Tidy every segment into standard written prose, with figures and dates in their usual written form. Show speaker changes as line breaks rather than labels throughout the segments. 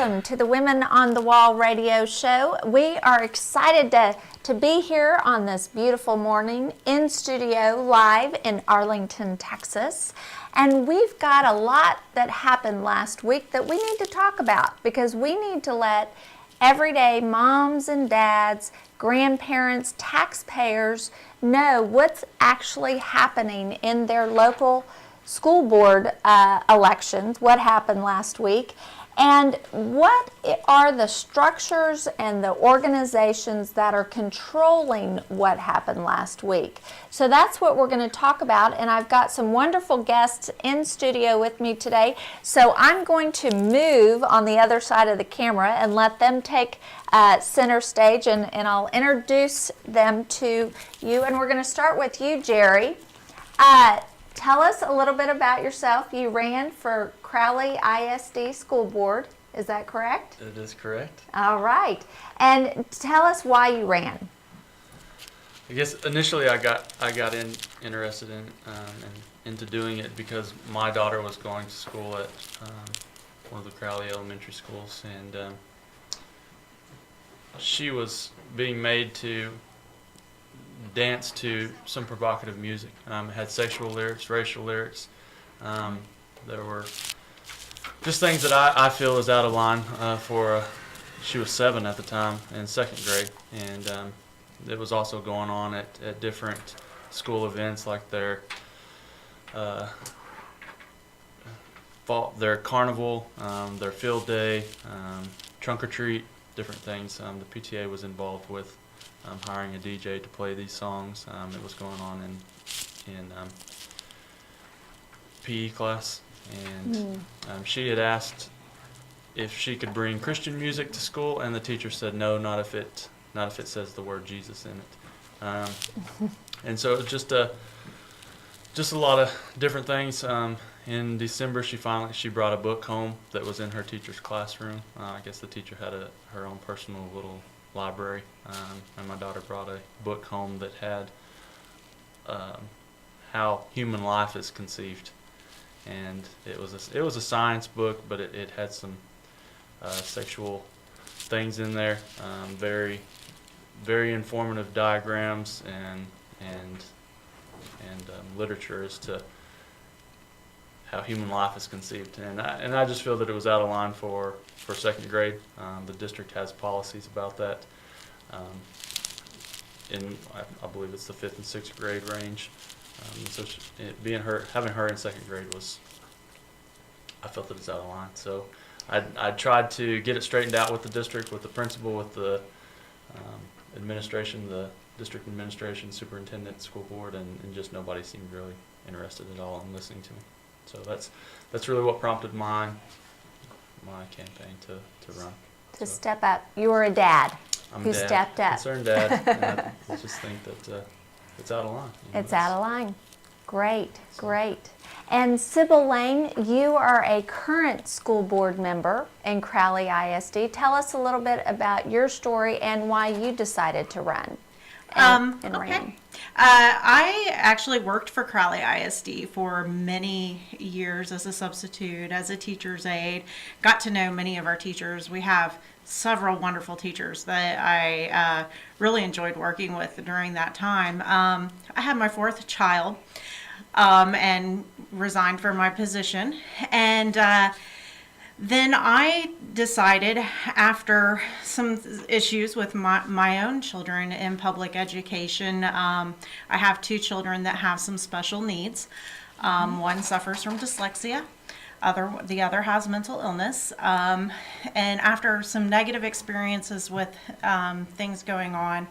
welcome to the Women on the Wall radio show. We are excited to be here on this beautiful morning in studio live in Arlington, Texas. And we've got a lot that happened last week that we need to talk about because we need to let everyday moms and dads, grandparents, taxpayers know what's actually happening in their local school board elections, what happened last week, and what are the structures and the organizations that are controlling what happened last week. So that's what we're going to talk about, and I've got some wonderful guests in studio with me today. So I'm going to move on the other side of the camera and let them take center stage, and I'll introduce them to you. And we're going to start with you, Jerry. Tell us a little bit about yourself. You ran for Crowley ISD School Board. Is that correct?
It is correct.
All right. And tell us why you ran.
I guess initially I got interested in into doing it because my daughter was going to school at one of the Crowley elementary schools, and she was being made to dance to some provocative music. It had sexual lyrics, racial lyrics. There were just things that I feel is out of line for. She was 7 at the time in 2nd grade, and it was also going on at different school events like their carnival, their field day, trunk or treat, different things. The PTA was involved with hiring a DJ to play these songs. It was going on in PE class, and she had asked if she could bring Christian music to school, and the teacher said no, not if it says the word Jesus in it. And so it was just a lot of different things. In December, she brought a book home that was in her teacher's classroom. I guess the teacher had her own personal little library, and my daughter brought a book home that had how human life is conceived, and it was a science book, but it had some sexual things in there, very very informative diagrams and literature as to how human life is conceived, and I just feel that it was out of line for 2nd grade. The district has policies about that. I believe it's the 5th and 6th grade range. So having her in 2nd grade I felt that it's out of line. So I tried to get it straightened out with the district, with the principal, with the administration, the district administration, superintendent, school board, and just nobody seemed really interested at all in listening to me. So that's really what prompted my campaign to run.
To step up. You were a dad who
dad,
stepped up.
Concerned dad, and I just think that it's out of line.
It's out of line. Great. And Sybil Lane, you are a current school board member in Crowley ISD. Tell us a little bit about your story and why you decided to run. And ran.
I actually worked for Crowley ISD for many years as a substitute, as a teacher's aide. Got to know many of our teachers. We have several wonderful teachers that I really enjoyed working with during that time. I had my 4th child and resigned from my position. And then I decided, after some issues with my own children in public education, I have 2 children that have some special needs. One suffers from dyslexia, the other has mental illness. And after some negative experiences with things going on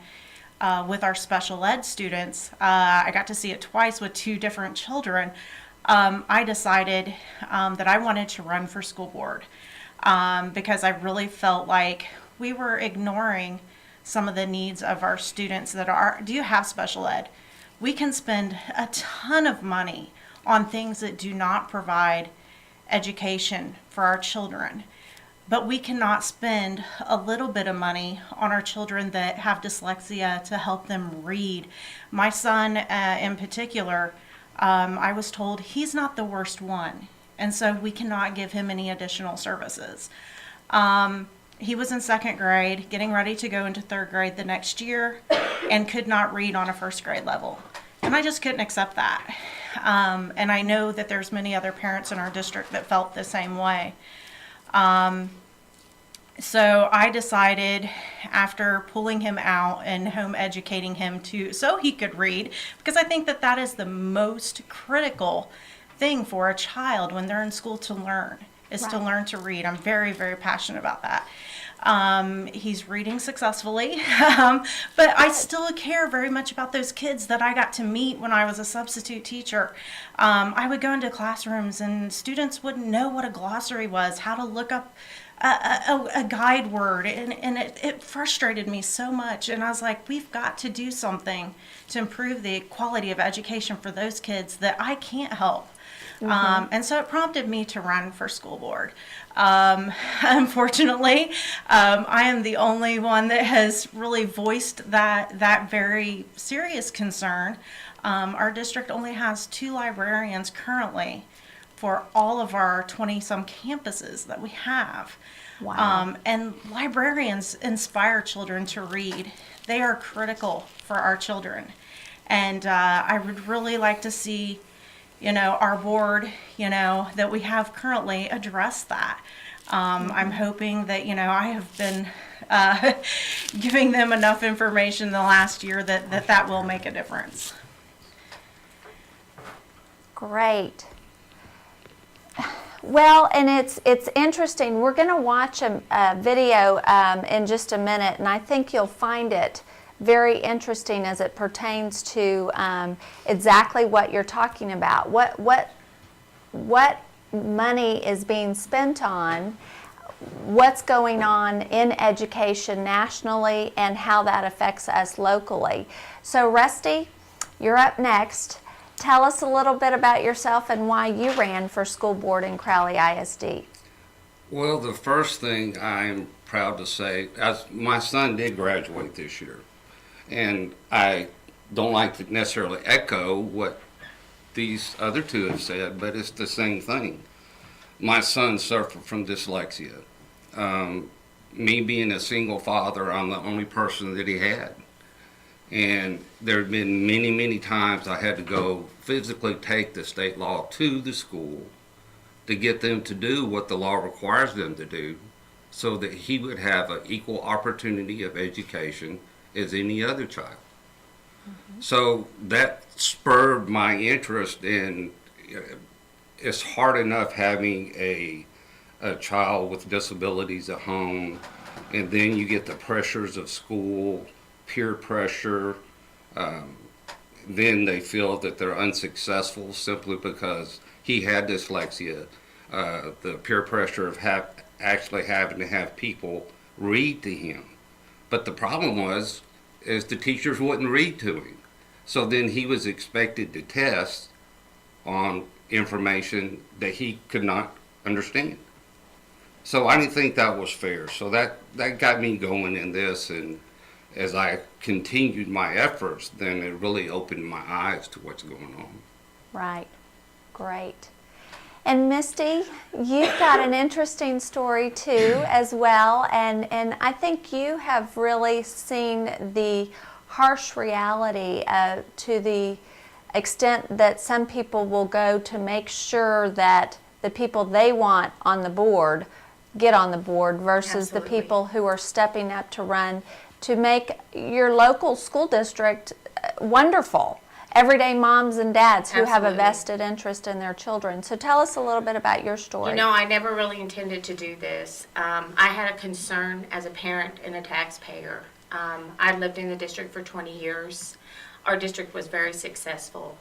with our special ed students, I got to see it twice with 2 different children. I decided that I wanted to run for school board because I really felt like we were ignoring some of the needs of our students that do have special ed. We can spend a ton of money on things that do not provide education for our children, but we cannot spend a little bit of money on our children that have dyslexia to help them read. My son in particular, I was told he's not the worst one, and so we cannot give him any additional services. He was in second grade, getting ready to go into third grade the next year, and could not read on a first grade level. And I just couldn't accept that. And I know that there's many other parents in our district that felt the same way. So I decided, after pulling him out and home educating him so he could read, because I think that is the most critical thing for a child when they're in school to learn, is to learn to read. I'm very, very passionate about that. He's reading successfully, but I still care very much about those kids that I got to meet when I was a substitute teacher. I would go into classrooms and students wouldn't know what a glossary was, how to look up a guide word, and it frustrated me so much. And I was like, we've got to do something to improve the quality of education for those kids that I can't help. And so it prompted me to run for school board. Unfortunately, I am the only one that has really voiced that very serious concern. Our district only has 2 librarians currently for all of our 20-some campuses that we have.
Wow.
And librarians inspire children to read. They are critical for our children. And I would really like to see, our board, that we have currently address that. I'm hoping that, I have been giving them enough information the last year that will make a difference.
Great. Well, and it's interesting. We're going to watch a video in just a minute, and I think you'll find it very interesting as it pertains to exactly what you're talking about. What money is being spent on, what's going on in education nationally, and how that affects us locally. So, Rusty, you're up next. Tell us a little bit about yourself and why you ran for school board in Crowley ISD.
Well, the first thing I'm proud to say, my son did graduate this year, and I don't like to necessarily echo what these other 2 have said, but it's the same thing. My son suffered from dyslexia. Me being a single father, I'm the only person that he had. And there have been many, many times I had to go physically take the state law to the school to get them to do what the law requires them to do so that he would have an equal opportunity of education as any other child. So that spurred my interest in, it's hard enough having a child with disabilities at home, and then you get the pressures of school, peer pressure, then they feel that they're unsuccessful simply because he had dyslexia, the peer pressure of actually having to have people read to him. But the problem is the teachers wouldn't read to him. So then he was expected to test on information that he could not understand. So I didn't think that was fair. So that got me going in this, and as I continued my efforts, then it really opened my eyes to what's going on.
Right. Great. And Misty, you've got an interesting story too as well, and I think you have really seen the harsh reality to the extent that some people will go to make sure that the people they want on the board get on the board versus
Absolutely.
the people who are stepping up to run to make your local school district wonderful. Everyday moms and dads who have a
Absolutely.
vested interest in their children. So tell us a little bit about your story.
You know, I never really intended to do this. I had a concern as a parent and a taxpayer. I lived in the district for 20 years. Our district was very successful.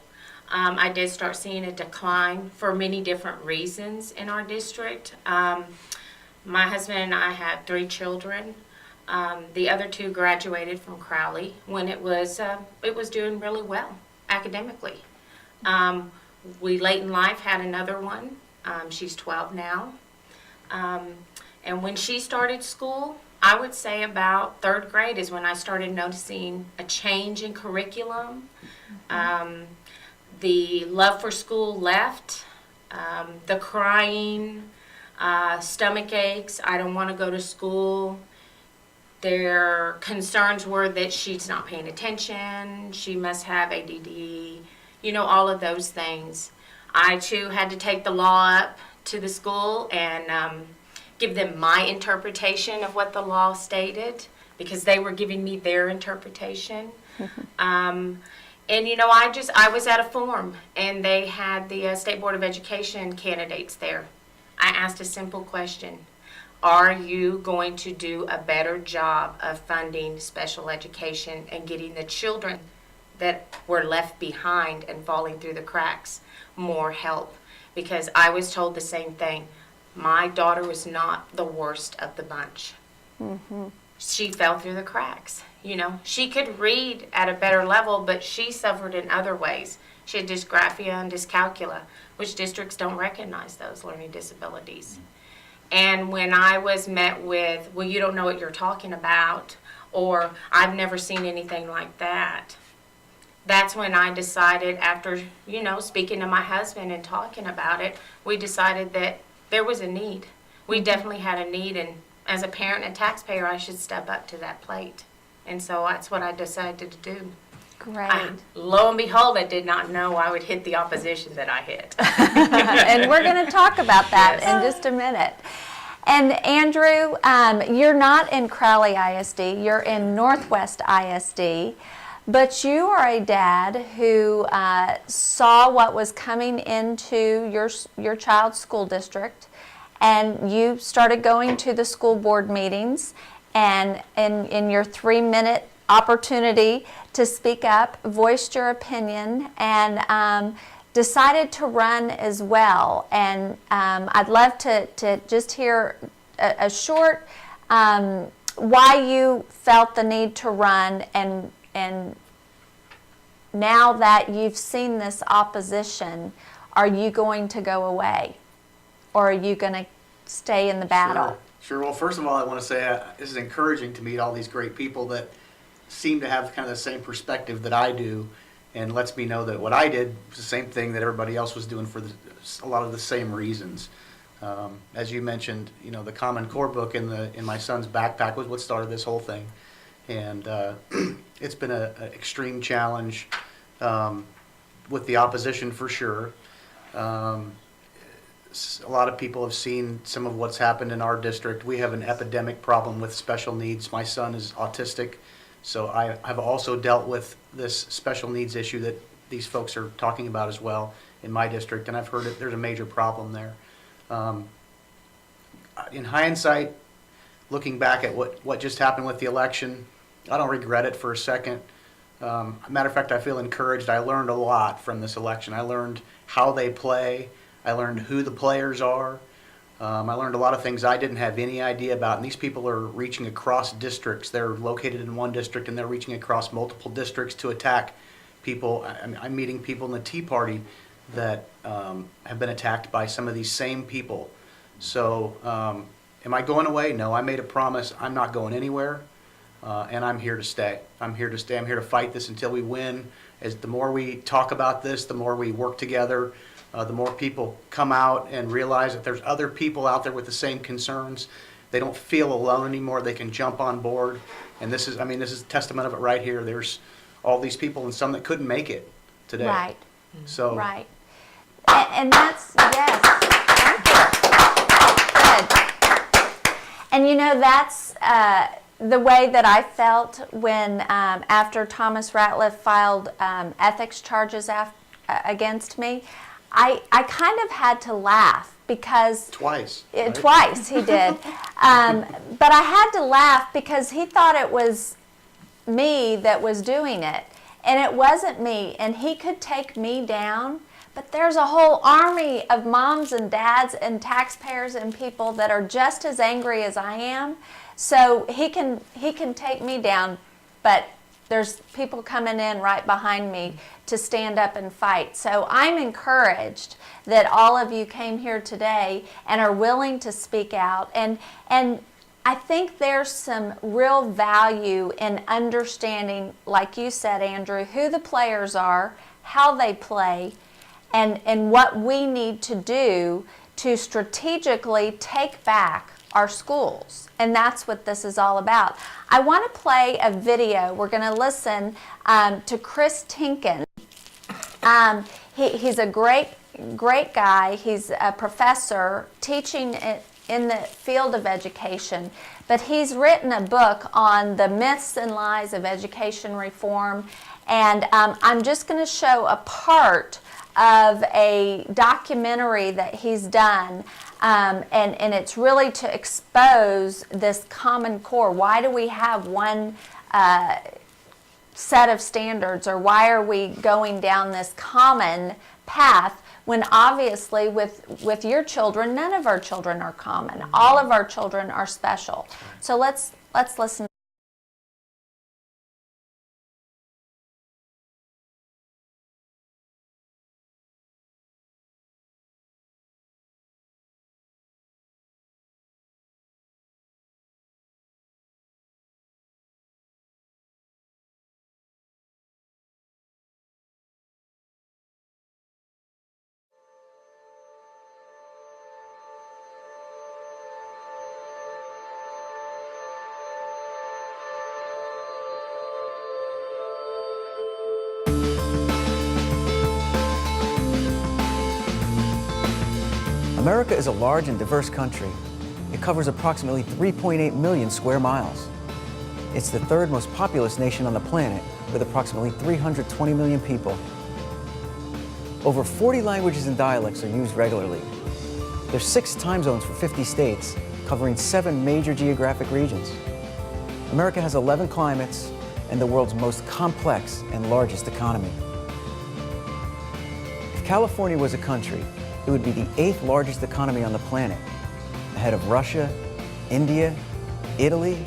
I did start seeing a decline for many different reasons in our district. My husband and I have 3 children. The other 2 graduated from Crowley when it was doing really well academically. We late in life had another one. She's 12 now. And when she started school, I would say about 3rd grade is when I started noticing a change in curriculum. The love for school left, the crying, stomach aches, I don't want to go to school. Their concerns were that she's not paying attention, she must have ADD, all of those things. I too had to take the law up to the school and give them my interpretation of what the law stated, because they were giving me their interpretation. I was at a forum, and they had the State Board of Education candidates there. I asked a simple question: are you going to do a better job of funding special education and getting the children that were left behind and falling through the cracks more help? Because I was told the same thing. My daughter was not the worst of the bunch. She fell through the cracks. She could read at a better level, but she suffered in other ways. She had dysgraphia and dyscalculia, which districts don't recognize those learning disabilities. And when I was met with, well, you don't know what you're talking about, or I've never seen anything like that, that's when I decided, after, speaking to my husband and talking about it, we decided that there was a need. We definitely had a need, and as a parent and taxpayer, I should step up to that plate. And so that's what I decided to do.
Great.
Lo and behold, I did not know I would hit the opposition that I hit.
And we're going to talk about that in just a minute. And Andrew, you're not in Crowley ISD, you're in Northwest ISD, but you are a dad who saw what was coming into your child's school district, and you started going to the school board meetings, and in your 3-minute opportunity to speak up, voiced your opinion, and decided to run as well. And I'd love to just hear a short why you felt the need to run, and now that you've seen this opposition, are you going to go away, or are you going to stay in the battle?
Sure. Well, first of all, I want to say this is encouraging to meet all these great people that seem to have kind of the same perspective that I do, and lets me know that what I did was the same thing that everybody else was doing for a lot of the same reasons. As you mentioned, the Common Core book in my son's backpack was what started this whole thing, and it's been an extreme challenge with the opposition for sure. A lot of people have seen some of what's happened in our district. We have an epidemic problem with special needs. My son is autistic, so I've also dealt with this special needs issue that these folks are talking about as well in my district, and I've heard that there's a major problem there. In hindsight, looking back at what just happened with the election, I don't regret it for a second. Matter of fact, I feel encouraged. I learned a lot from this election. I learned how they play. I learned who the players are. I learned a lot of things I didn't have any idea about. And these people are reaching across districts. They're located in one district, and they're reaching across multiple districts to attack people. I'm meeting people in the Tea Party that have been attacked by some of these same people. So am I going away? No, I made a promise. I'm not going anywhere, and I'm here to stay. I'm here to stay. I'm here to fight this until we win. As the more we talk about this, the more we work together, the more people come out and realize that there's other people out there with the same concerns. They don't feel alone anymore. They can jump on board. And this is a testament of it right here. There's all these people and some that couldn't make it today.
Right.
So
right. And that's, yes. Thank you. Good. And that's the way that I felt when after Thomas Ratliff filed ethics charges against me. I kind of had to laugh because
twice. Right?
Twice he did. But I had to laugh because he thought it was me that was doing it. And it wasn't me. And he could take me down. But there's a whole army of moms and dads and taxpayers and people that are just as angry as I am. So he can take me down, but there's people coming in right behind me to stand up and fight. So I'm encouraged that all of you came here today and are willing to speak out. And I think there's some real value in understanding, like you said, Andrew, who the players are, how they play, and what we need to do to strategically take back our schools. And that's what this is all about. I want to play a video. We're going to listen to Chris Tinkin. He's a great guy. He's a professor teaching in the field of education, but he's written a book on the myths and lies of education reform. And I'm just going to show a part of a documentary that he's done, and it's really to expose this common core. Why do we have one set of standards, or why are we going down this common path when obviously with your children, none of our children are common. All of our children are special. So let's listen.
America is a large and diverse country. It covers approximately 3.8 million square miles. It's the third most populous nation on the planet, with approximately 320 million people. Over 40 languages and dialects are used regularly. There's 6 time zones for 50 states, covering 7 major geographic regions. America has 11 climates and the world's most complex and largest economy. If California was a country, it would be the 8th largest economy on the planet, ahead of Russia, India, Italy,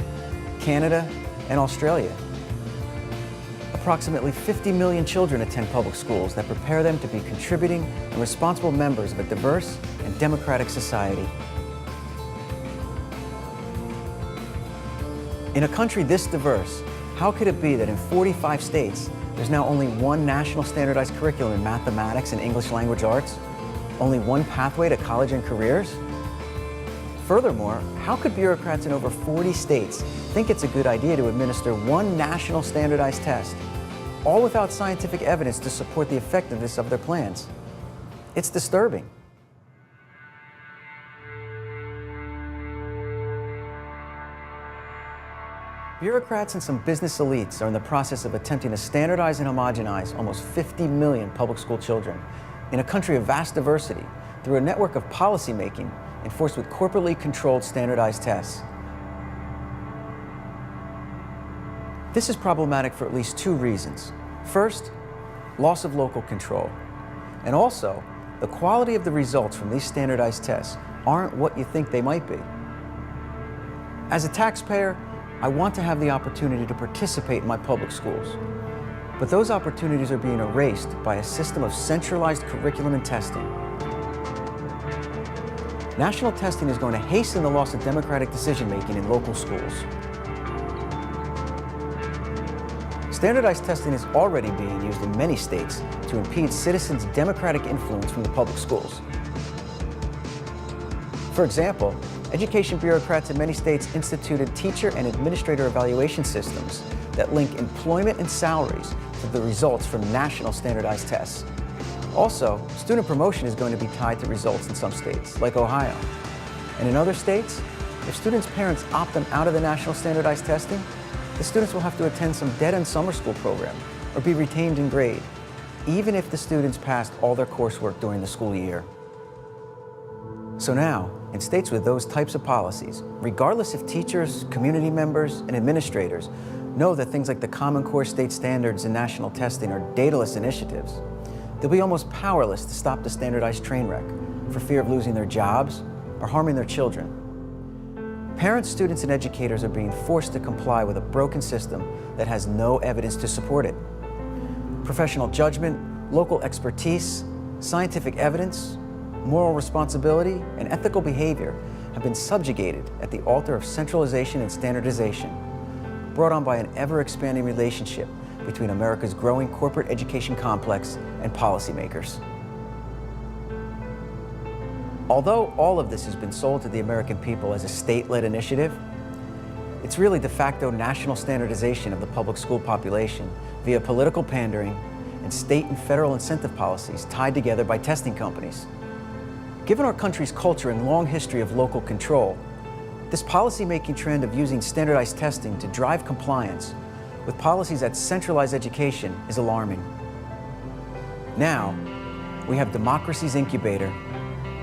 Canada, and Australia. Approximately 50 million children attend public schools that prepare them to be contributing and responsible members of a diverse and democratic society. In a country this diverse, how could it be that in 45 states, there's now only one national standardized curriculum in mathematics and English language arts? Only one pathway to college and careers? Furthermore, how could bureaucrats in over 40 states think it's a good idea to administer one national standardized test, all without scientific evidence to support the effectiveness of their plans? It's disturbing. Bureaucrats and some business elites are in the process of attempting to standardize and homogenize almost 50 million public school children in a country of vast diversity through a network of policymaking enforced with corporately controlled standardized tests. This is problematic for at least 2 reasons. First, loss of local control. And also, the quality of the results from these standardized tests aren't what you think they might be. As a taxpayer, I want to have the opportunity to participate in my public schools. But those opportunities are being erased by a system of centralized curriculum and testing. National testing is going to hasten the loss of democratic decision-making in local schools. Standardized testing is already being used in many states to impede citizens' democratic influence from the public schools. For example, education bureaucrats in many states instituted teacher and administrator evaluation systems that link employment and salaries to the results from national standardized tests. Also, student promotion is going to be tied to results in some states, like Ohio. And in other states, if students' parents opt them out of the national standardized testing, the students will have to attend some dead-end summer school program or be retained in grade, even if the students passed all their coursework during the school year. So now, in states with those types of policies, regardless if teachers, community members, and administrators know that things like the Common Core state standards and national testing are dataless initiatives, they'll be almost powerless to stop the standardized train wreck for fear of losing their jobs or harming their children. Parents, students, and educators are being forced to comply with a broken system that has no evidence to support it. Professional judgment, local expertise, scientific evidence, moral responsibility, and ethical behavior have been subjugated at the altar of centralization and standardization, brought on by an ever-expanding relationship between America's growing corporate education complex and policymakers. Although all of this has been sold to the American people as a state-led initiative, it's really de facto national standardization of the public school population via political pandering and state and federal incentive policies tied together by testing companies. Given our country's culture and long history of local control, this policy-making trend of using standardized testing to drive compliance with policies that centralize education is alarming. Now, we have democracy's incubator,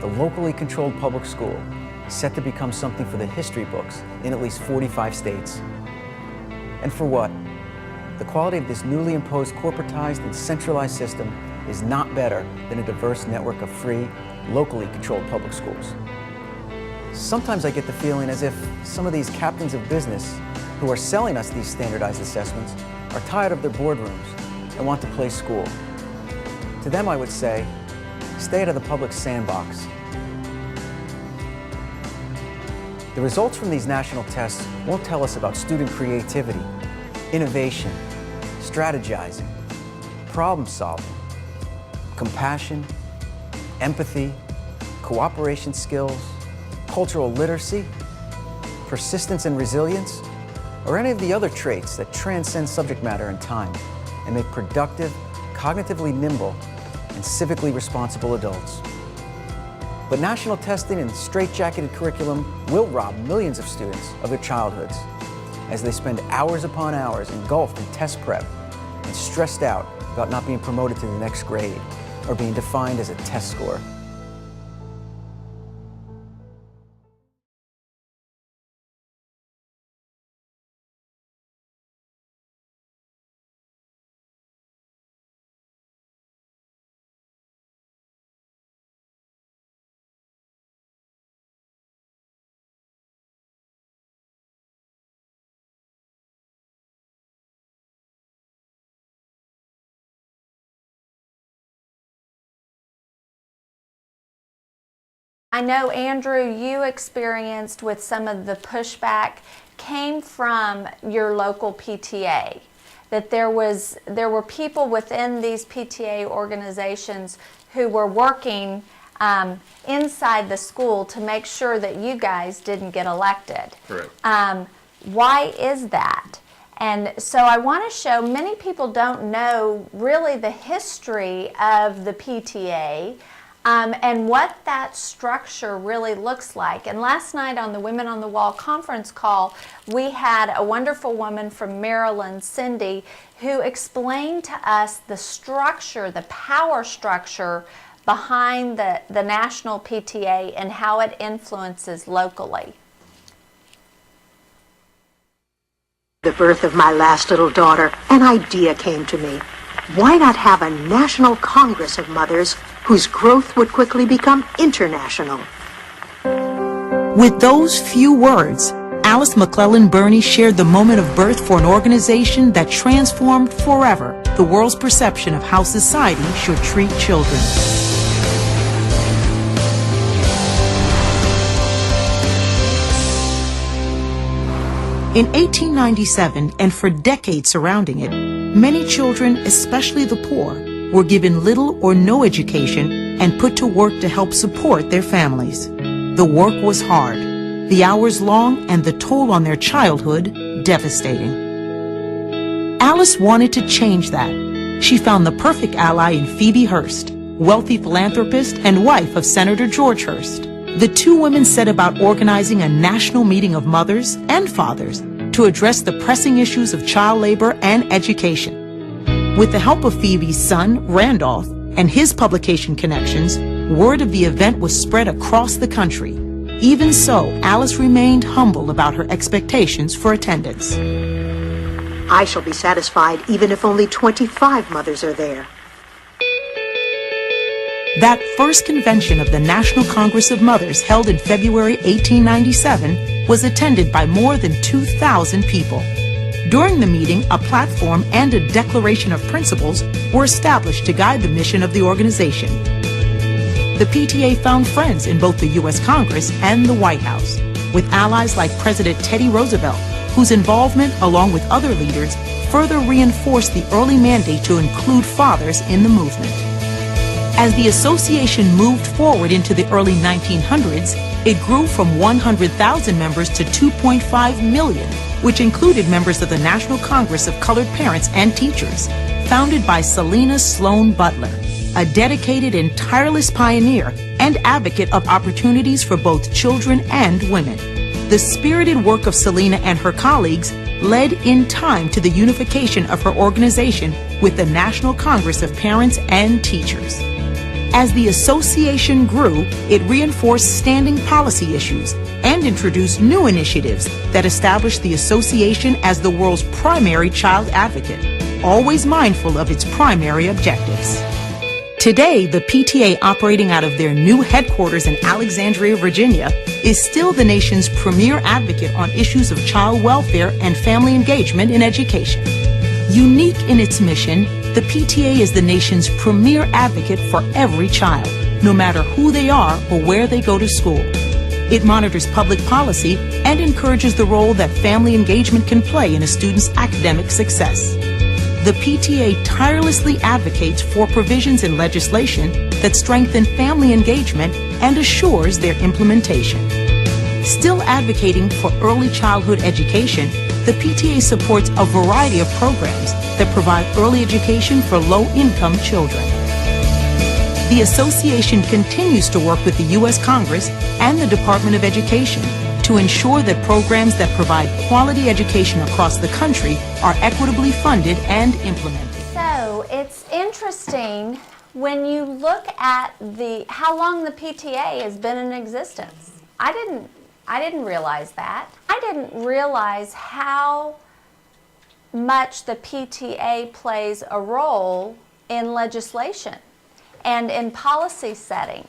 the locally controlled public school, set to become something for the history books in at least 45 states. And for what? The quality of this newly imposed corporatized and centralized system is not better than a diverse network of free, locally controlled public schools. Sometimes I get the feeling as if some of these captains of business who are selling us these standardized assessments are tired of their boardrooms and want to play school. To them I would say, stay out of the public sandbox. The results from these national tests won't tell us about student creativity, innovation, strategizing, problem solving, compassion, empathy, cooperation skills, cultural literacy, persistence and resilience, or any of the other traits that transcend subject matter and time and make productive, cognitively nimble, and civically responsible adults. But national testing and straitjacketed curriculum will rob millions of students of their childhoods as they spend hours upon hours engulfed in test prep and stressed out about not being promoted to the next grade or being defined as a test score.
I know, Andrew, you experienced with some of the pushback came from your local PTA, that there were people within these PTA organizations who were working inside the school to make sure that you guys didn't get elected.
Correct.
Why is that? And so I want to show, many people don't know really the history of the PTA and what that structure really looks like. And last night on the Women on the Wall conference call, we had a wonderful woman from Maryland, Cindy, who explained to us the structure, the power structure behind the national PTA and how it influences locally.
The birth of my last little daughter, an idea came to me. Why not have a national congress of mothers whose growth would quickly become international?
With those few words, Alice McClellan Burney shared the moment of birth for an organization that transformed forever the world's perception of how society should treat children. In 1897, and for decades surrounding it, many children, especially the poor, were given little or no education and put to work to help support their families. The work was hard, the hours long, and the toll on their childhood devastating. Alice wanted to change that. She found the perfect ally in Phoebe Hearst, wealthy philanthropist and wife of Senator George Hearst. The two women set about organizing a national meeting of mothers and fathers to address the pressing issues of child labor and education. With the help of Phoebe's son, Randolph, and his publication connections, word of the event was spread across the country. Even so, Alice remained humble about her expectations for attendance.
I shall be satisfied even if only 25 mothers are there.
That first convention of the National Congress of Mothers, held in February 1897, was attended by more than 2,000 people. During the meeting, a platform and a declaration of principles were established to guide the mission of the organization. The PTA found friends in both the U.S. Congress and the White House, with allies like President Teddy Roosevelt, whose involvement, along with other leaders, further reinforced the early mandate to include fathers in the movement. As the association moved forward into the early 1900s, it grew from 100,000 members to 2.5 million, which included members of the National Congress of Colored Parents and Teachers, founded by Selena Sloan Butler, a dedicated and tireless pioneer and advocate of opportunities for both children and women. The spirited work of Selena and her colleagues led in time to the unification of her organization with the National Congress of Parents and Teachers. As the association grew, it reinforced standing policy issues and introduced new initiatives that established the association as the world's primary child advocate, always mindful of its primary objectives. Today, the PTA, operating out of their new headquarters in Alexandria, Virginia, is still the nation's premier advocate on issues of child welfare and family engagement in education. Unique in its mission, the PTA is the nation's premier advocate for every child, no matter who they are or where they go to school. It monitors public policy and encourages the role that family engagement can play in a student's academic success. The PTA tirelessly advocates for provisions in legislation that strengthen family engagement and assures their implementation. Still advocating for early childhood education, the PTA supports a variety of programs that provide early education for low-income children. The association continues to work with the U.S. Congress and the Department of Education to ensure that programs that provide quality education across the country are equitably funded and implemented.
So it's interesting when you look at how long the PTA has been in existence. I didn't realize that. I didn't realize how much the PTA plays a role in legislation and in policy setting.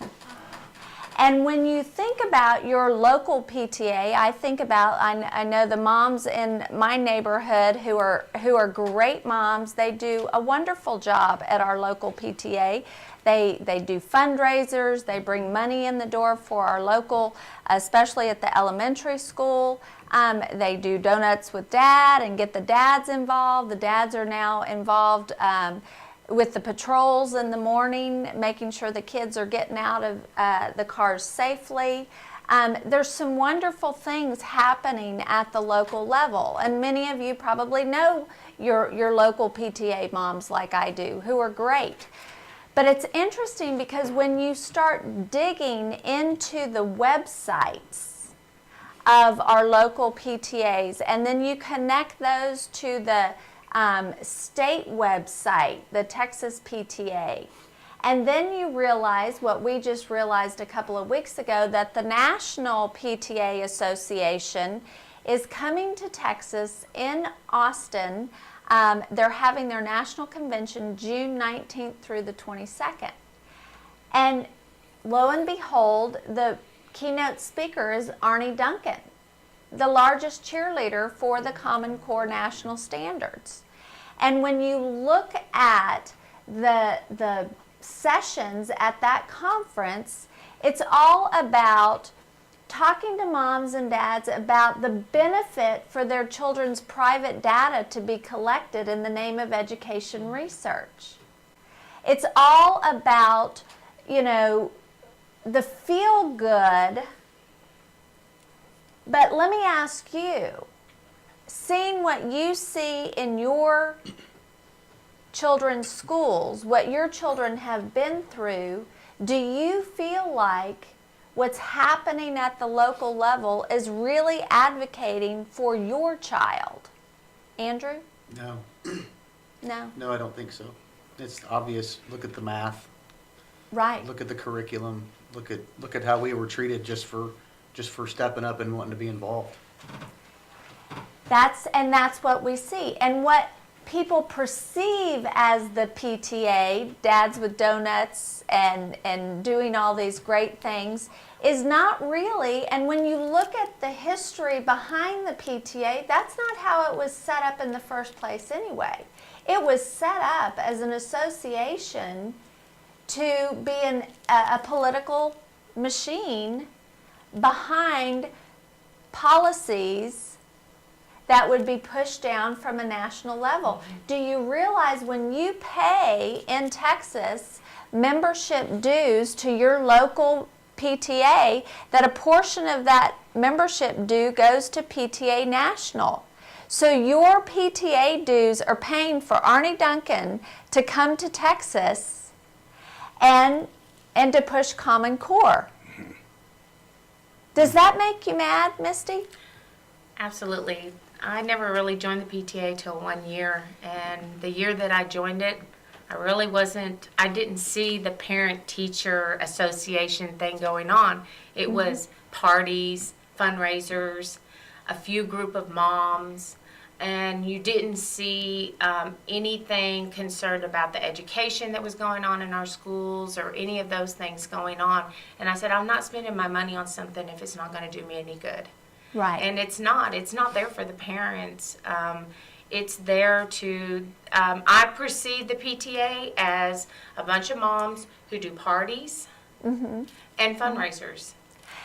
And when you think about your local PTA, I know the moms in my neighborhood who are great moms. They do a wonderful job at our local PTA. They do fundraisers. They bring money in the door for our local, especially at the elementary school. They do donuts with dad and get the dads involved. The dads are now involved with the patrols in the morning, making sure the kids are getting out of the cars safely. There's some wonderful things happening at the local level, and many of you probably know your local PTA moms like I do, who are great. But it's interesting because when you start digging into the websites of our local PTAs, and then you connect those to the state website, the Texas PTA, and then you realize what we just realized a couple of weeks ago, that the National PTA Association is coming to Texas in Austin. They're having their national convention June 19th through the 22nd. And lo and behold, the keynote speaker is Arne Duncan, the largest cheerleader for the Common Core national standards. And when you look at the sessions at that conference, it's all about talking to moms and dads about the benefit for their children's private data to be collected in the name of education research. It's all about, the feel good. But let me ask you, seeing what you see in your children's schools, what your children have been through, do you feel like what's happening at the local level is really advocating for your child? Andrew?
No.
No?
No, I don't think so. It's obvious. Look at the math.
Right.
Look at the curriculum. Look at how we were treated just for stepping up and wanting to be involved.
That's what we see. And what people perceive as the PTA, dads with donuts and doing all these great things, is not really. And when you look at the history behind the PTA, that's not how it was set up in the first place anyway. It was set up as an association to be a political machine behind policies that would be pushed down from a national level. Do you realize when you pay in Texas membership dues to your local PTA, that a portion of that membership due goes to PTA National? So your PTA dues are paying for Arne Duncan to come to Texas and to push Common Core. Does that make you mad, Misty?
Absolutely. I never really joined the PTA till 1 year, and the year that I joined it, I didn't see the parent-teacher association thing going on. It was parties, fundraisers, a few group of moms, and you didn't see anything concerned about the education that was going on in our schools or any of those things going on. And I said, I'm not spending my money on something if it's not going to do me any good.
Right.
And it's not there for the parents. It's there to, I perceive the PTA as a bunch of moms who do parties and fundraisers.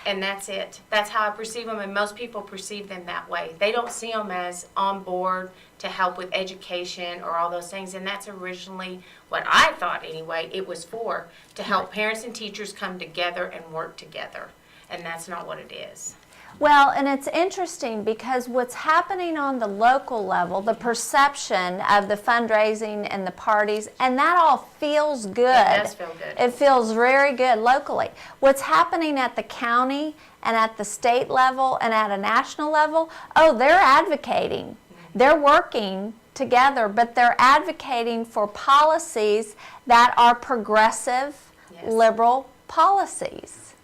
And that's it. That's how I perceive them, and most people perceive them that way. They don't see them as on board to help with education or all those things, and that's originally what I thought anyway it was for, to help parents and teachers come together and work together, and that's not what it is.
Well, and it's interesting because what's happening on the local level, the perception of the fundraising and the parties, and that all feels good.
It does feel good.
It feels very good locally. What's happening at the county and at the state level and at a national level, they're advocating. They're working together, but they're advocating for policies that are progressive, liberal policies.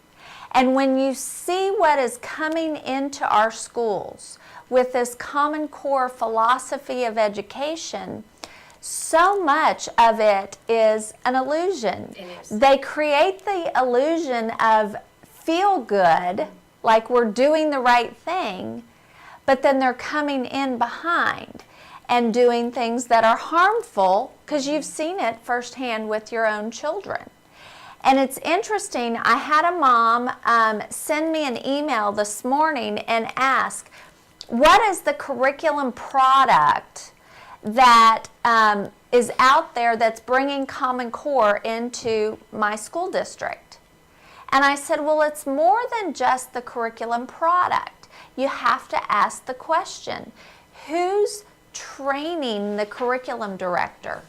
And when you see what is coming into our schools with this Common Core philosophy of education, so much of it is an illusion.
It is.
They create the illusion of feel good, like we're doing the right thing, but then they're coming in behind and doing things that are harmful because you've seen it firsthand with your own children. And it's interesting, I had a mom send me an email this morning and ask, what is the curriculum product that is out there that's bringing Common Core into my school district? And I said, well, it's more than just the curriculum product. You have to ask the question, who's training the curriculum director?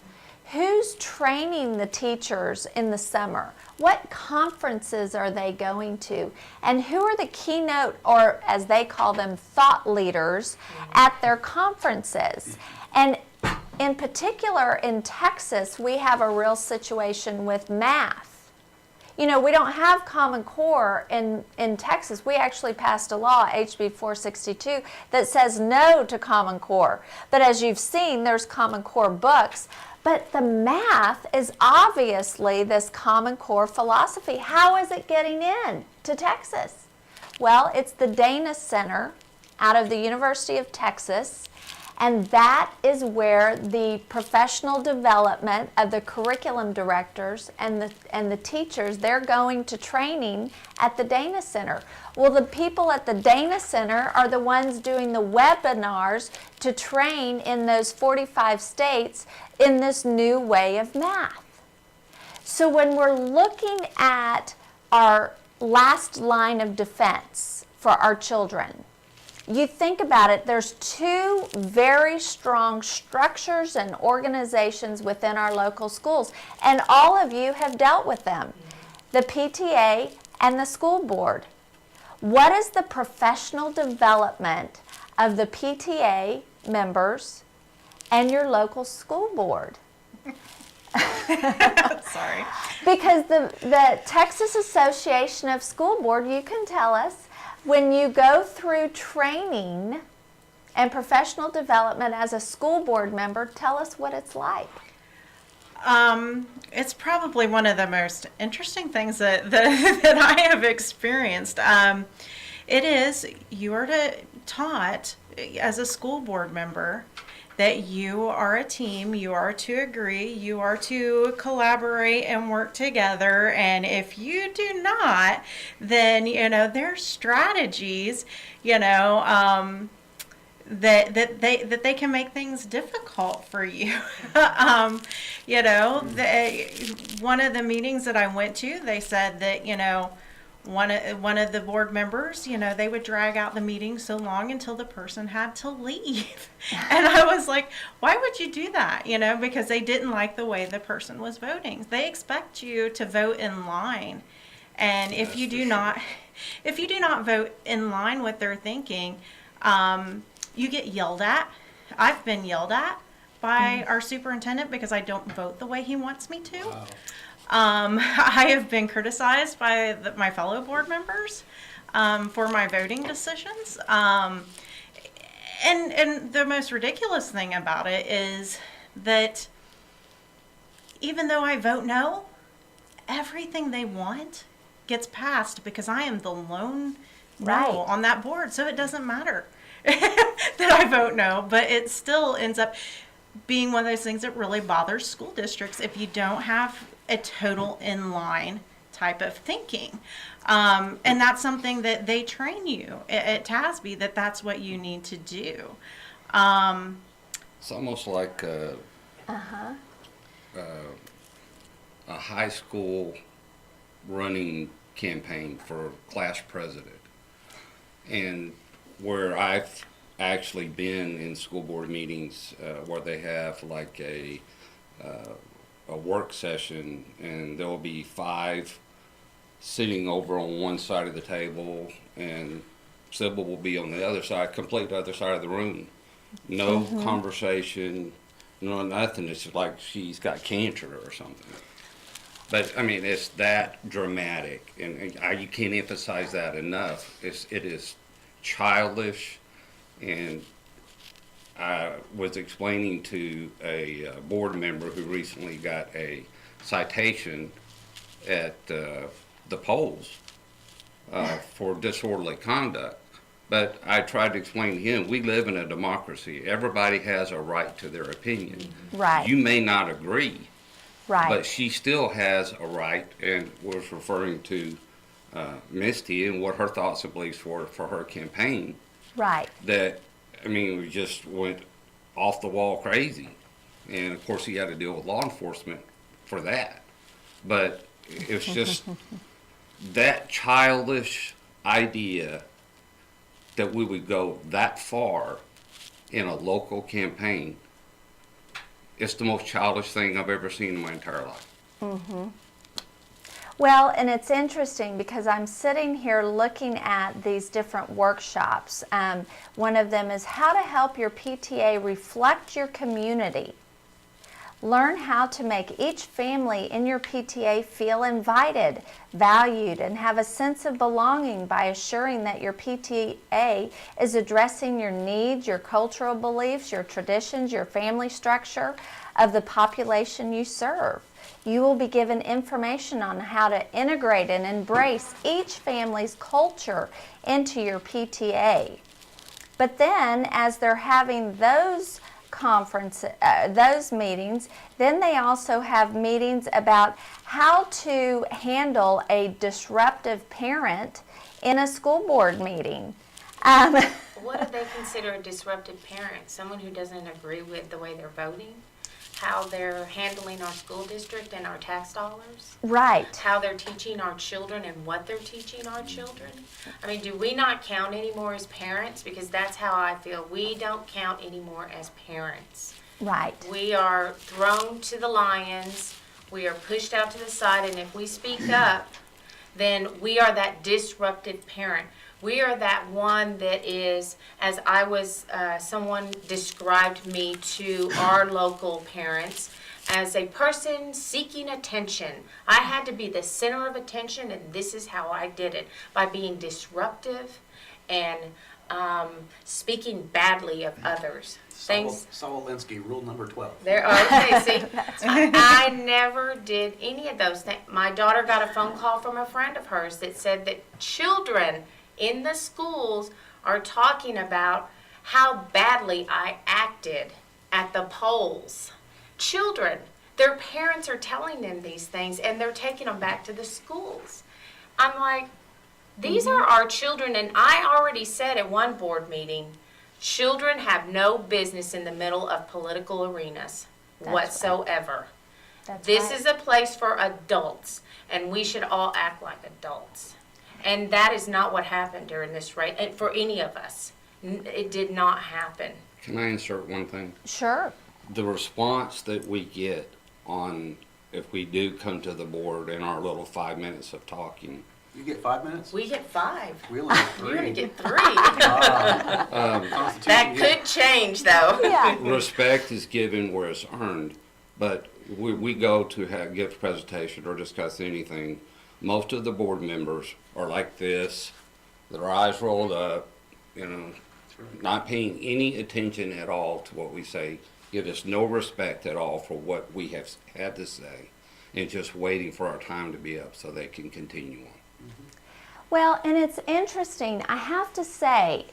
Who's training the teachers in the summer? What conferences are they going to? And who are the keynote, or as they call them, thought leaders at their conferences? And in particular, in Texas, we have a real situation with math. You know, we don't have Common Core in Texas. We actually passed a law, HB 462, that says no to Common Core. But as you've seen, there's Common Core books. But the math is obviously this Common Core philosophy. How is it getting in to Texas? Well, it's the Dana Center out of the University of Texas, and that is where the professional development of the curriculum directors and the teachers, they're going to training at the Dana Center. Well, the people at the Dana Center are the ones doing the webinars to train in those 45 states in this new way of math. So when we're looking at our last line of defense for our children, you think about it, there's two very strong structures and organizations within our local schools, and all of you have dealt with them, the PTA and the school board. What is the professional development of the PTA members and your local school board?
Sorry.
Because the Texas Association of School Board, you can tell us, when you go through training and professional development as a school board member, tell us what it's like.
It's probably one of the most interesting things that I have experienced. It is, you are taught as a school board member that you are a team, you are to agree, you are to collaborate and work together, and if you do not, then, there's strategies, that they can make things difficult for you. One of the meetings that I went to, they said that, one of the board members, they would drag out the meeting so long until the person had to leave. And I was like, why would you do that? Because they didn't like the way the person was voting. They expect you to vote in line. And if you do not vote in line with their thinking, you get yelled at. I've been yelled at by our superintendent because I don't vote the way he wants me to.
Wow.
I have been criticized by my fellow board members for my voting decisions. And the most ridiculous thing about it is that even though I vote no, everything they want gets passed because I am the lone no on that board. So it doesn't matter that I vote no, but it still ends up being one of those things that really bothers school districts if you don't have a total in line type of thinking. And that's something that they train you at TASB, that's what you need to do.
It's almost like a high school running campaign for class president. And where I've actually been in school board meetings where they have like a work session, and there'll be 5 sitting over on one side of the table, and Sybil will be on the other side, complete other side of the room. No conversation, no nothing. It's like she's got cancer or something. But I mean, it's that dramatic, and you can't emphasize that enough. It is childish, and I was explaining to a board member who recently got a citation at the polls for disorderly conduct. But I tried to explain to him, we live in a democracy. Everybody has a right to their opinion.
Right.
You may not agree,
Right.
but she still has a right, and was referring to Misty and what her thoughts and beliefs were for her campaign.
Right.
That, I mean, we just went off the wall crazy. And of course he had to deal with law enforcement for that. But it's just that childish idea that we would go that far in a local campaign. It's the most childish thing I've ever seen in my entire life.
Well, and it's interesting because I'm sitting here looking at these different workshops. One of them is how to help your PTA reflect your community. Learn how to make each family in your PTA feel invited, valued, and have a sense of belonging by assuring that your PTA is addressing your needs, your cultural beliefs, your traditions, your family structure of the population you serve. You will be given information on how to integrate and embrace each family's culture into your PTA. But then, as they're having those those meetings, then they also have meetings about how to handle a disruptive parent in a school board meeting.
What do they consider a disruptive parent? Someone who doesn't agree with the way they're voting? How they're handling our school district and our tax dollars?
Right.
How they're teaching our children and what they're teaching our children? I mean, do we not count anymore as parents? Because that's how I feel. We don't count anymore as parents.
Right.
We are thrown to the lions. We are pushed out to the side. And if we speak up, then we are that disruptive parent. We are that one that is, as I was, someone described me to our local parents, as a person seeking attention. I had to be the center of attention, and this is how I did it, by being disruptive and speaking badly of others.
Saul Alinsky, rule number 12.
There, okay, see, I never did any of those things. My daughter got a phone call from a friend of hers that said that children in the schools are talking about how badly I acted at the polls. Children, their parents are telling them these things, and they're taking them back to the schools. I'm like, these are our children, and I already said at one board meeting, Children have no business in the middle of political arenas whatsoever. This is a place for adults, and we should all act like adults. And that is not what happened during this race, and for any of us. It did not happen.
Can I insert one thing?
Sure.
The response that we get on if we do come to the board in our little 5 minutes of talking.
You get 5 minutes?
We get 5.
We only get 3.
You're going to get 3.
Constitution
That
gets-
could change, though.
Yeah.
Respect is given where it's earned, but we go to give a presentation or discuss anything. Most of the board members are like this, their eyes rolled up, not paying any attention at all to what we say, give us no respect at all for what we have had to say, and just waiting for our time to be up so they can continue on.
Well, and it's interesting. I have to say,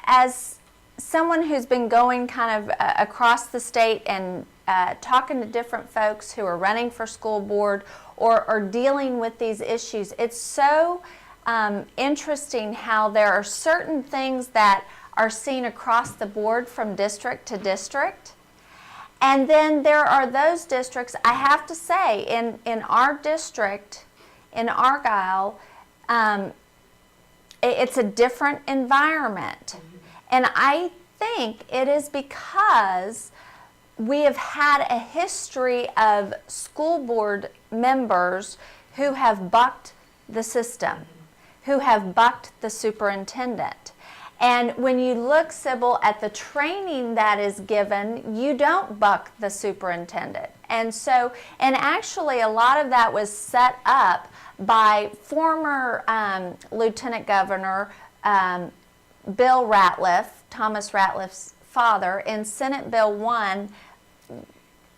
as someone who's been going kind of across the state and talking to different folks who are running for school board or dealing with these issues, it's so interesting how there are certain things that are seen across the board from district to district. And then there are those districts, I have to say, in our district, in Argyle, it's a different environment. And I think it is because we have had a history of school board members who have bucked the system, who have bucked the superintendent. And when you look, Sybil, at the training that is given, you don't buck the superintendent. And actually a lot of that was set up by former Lieutenant Governor Bill Ratliff, Thomas Ratliff's father, in Senate Bill 1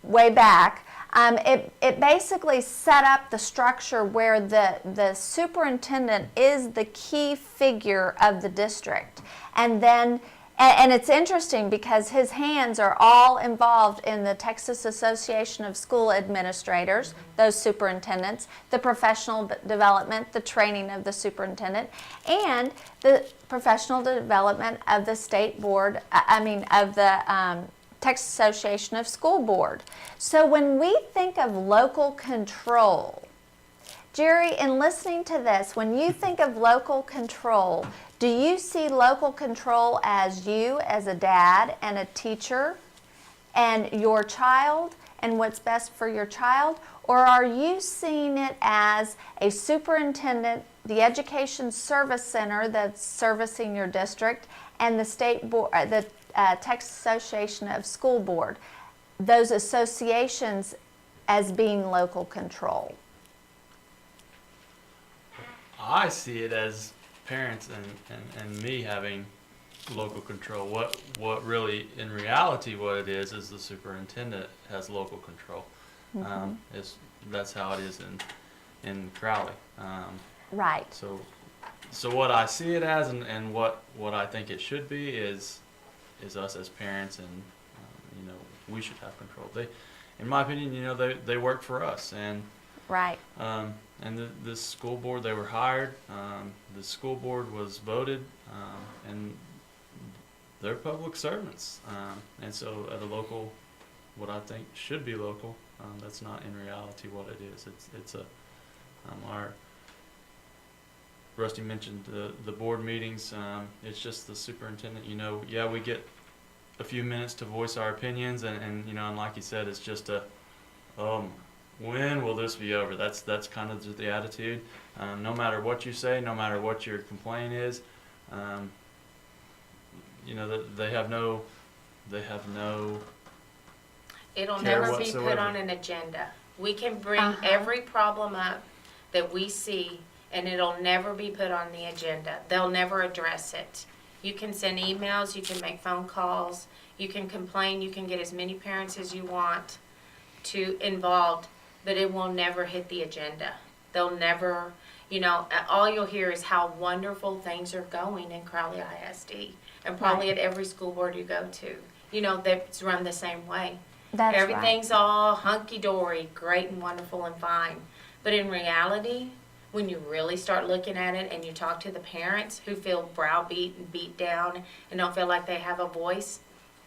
way back. It basically set up the structure where the superintendent is the key figure of the district. And it's interesting because his hands are all involved in the Texas Association of School Administrators, those superintendents, the professional development, the training of the superintendent, and the professional development of the state board, of the Texas Association of School Board. So when we think of local control, Jerry, in listening to this, when you think of local control, do you see local control as you, as a dad and a teacher, and your child, and what's best for your child? Or are you seeing it as a superintendent, the Education Service Center that's servicing your district, and the state board, the Texas Association of School Board, those associations as being local control?
I see it as parents and me having local control. What really, in reality, what it is the superintendent has local control. That's how it is in Crowley.
Right.
So what I see it as, and what I think it should be is us as parents, and we should have control. In my opinion, they work for us, and
right.
And this school board, they were hired. The school board was voted, and they're public servants. And so at a local, what I think should be local, that's not in reality what it is. It's our Rusty mentioned the board meetings. It's just the superintendent. We get a few minutes to voice our opinions, and like you said, it's just when will this be over? That's kind of the attitude. No matter what you say, no matter what your complaint is, they have no.
It'll
care
never be
whatsoever.
put on an agenda. We can bring every problem up that we see, and it'll never be put on the agenda. They'll never address it. You can send emails, you can make phone calls, you can complain, you can get as many parents as you want involved, but it will never hit the agenda. They'll never, all you'll hear is how wonderful things are going in Crowley ISD, and probably at every school board you go to. That's run the same way.
That's
Everything's all hunky-dory, great and wonderful and fine. But in reality, when you really start looking at it and you talk to the parents who feel browbeat and beat down and don't feel like they have a voice,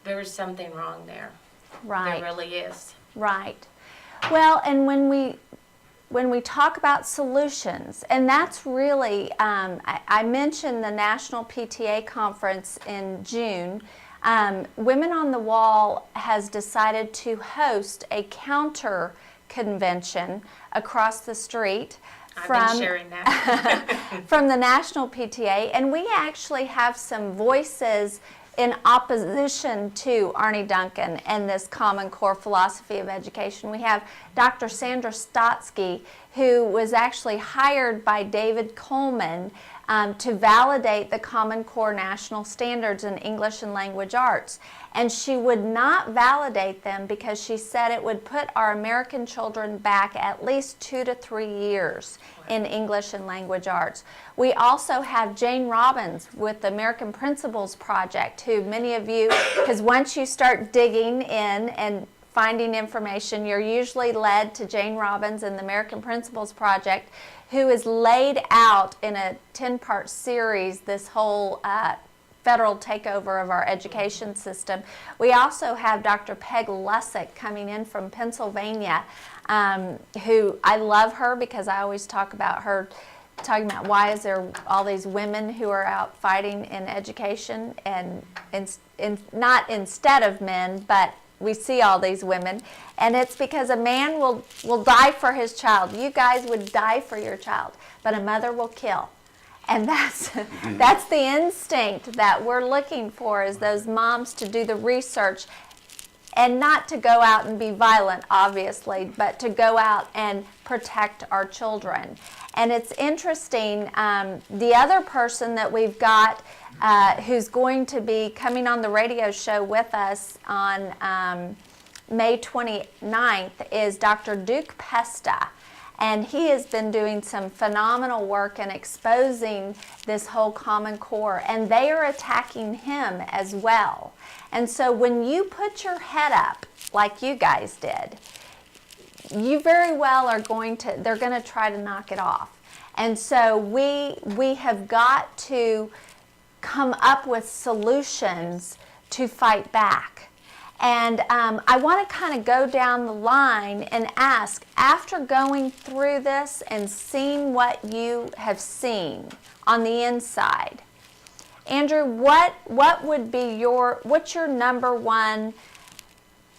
there's something wrong there.
Right.
There really is.
Right. Well, and when we talk about solutions, and that's really, I mentioned the National PTA Conference in June. Women on the Wall has decided to host a counter convention across the street
I've been sharing that.
from the National PTA, and we actually have some voices in opposition to Arne Duncan and this Common Core philosophy of education. We have Dr. Sandra Stotsky, who was actually hired by David Coleman to validate the Common Core national standards in English and language arts. And she would not validate them because she said it would put our American children back at least 2 to 3 years in English and language arts. We also have Jane Robbins with the American Principles Project, who many of you, because once you start digging in and finding information, you're usually led to Jane Robbins and the American Principles Project, who is laid out in a 10-part series this whole federal takeover of our education system. We also have Dr. Peg Lussick coming in from Pennsylvania, who I love her because I always talk about her, talking about why is there all these women who are out fighting in education, and not instead of men, but we see all these women, and it's because a man will die for his child. You guys would die for your child, but a mother will kill. And that's the instinct that we're looking for, is those moms to do the research and not to go out and be violent, obviously, but to go out and protect our children. And it's interesting, the other person that we've got who's going to be coming on the radio show with us on May 29th is Dr. Duke Pesta. And he has been doing some phenomenal work in exposing this whole Common Core, and they are attacking him as well. And so when you put your head up, like you guys did, you very well are they're going to try to knock it off. And so we have got to come up with solutions to fight back. And I want to kind of go down the line and ask, after going through this and seeing what you have seen on the inside, Andrew, what would be what's your number one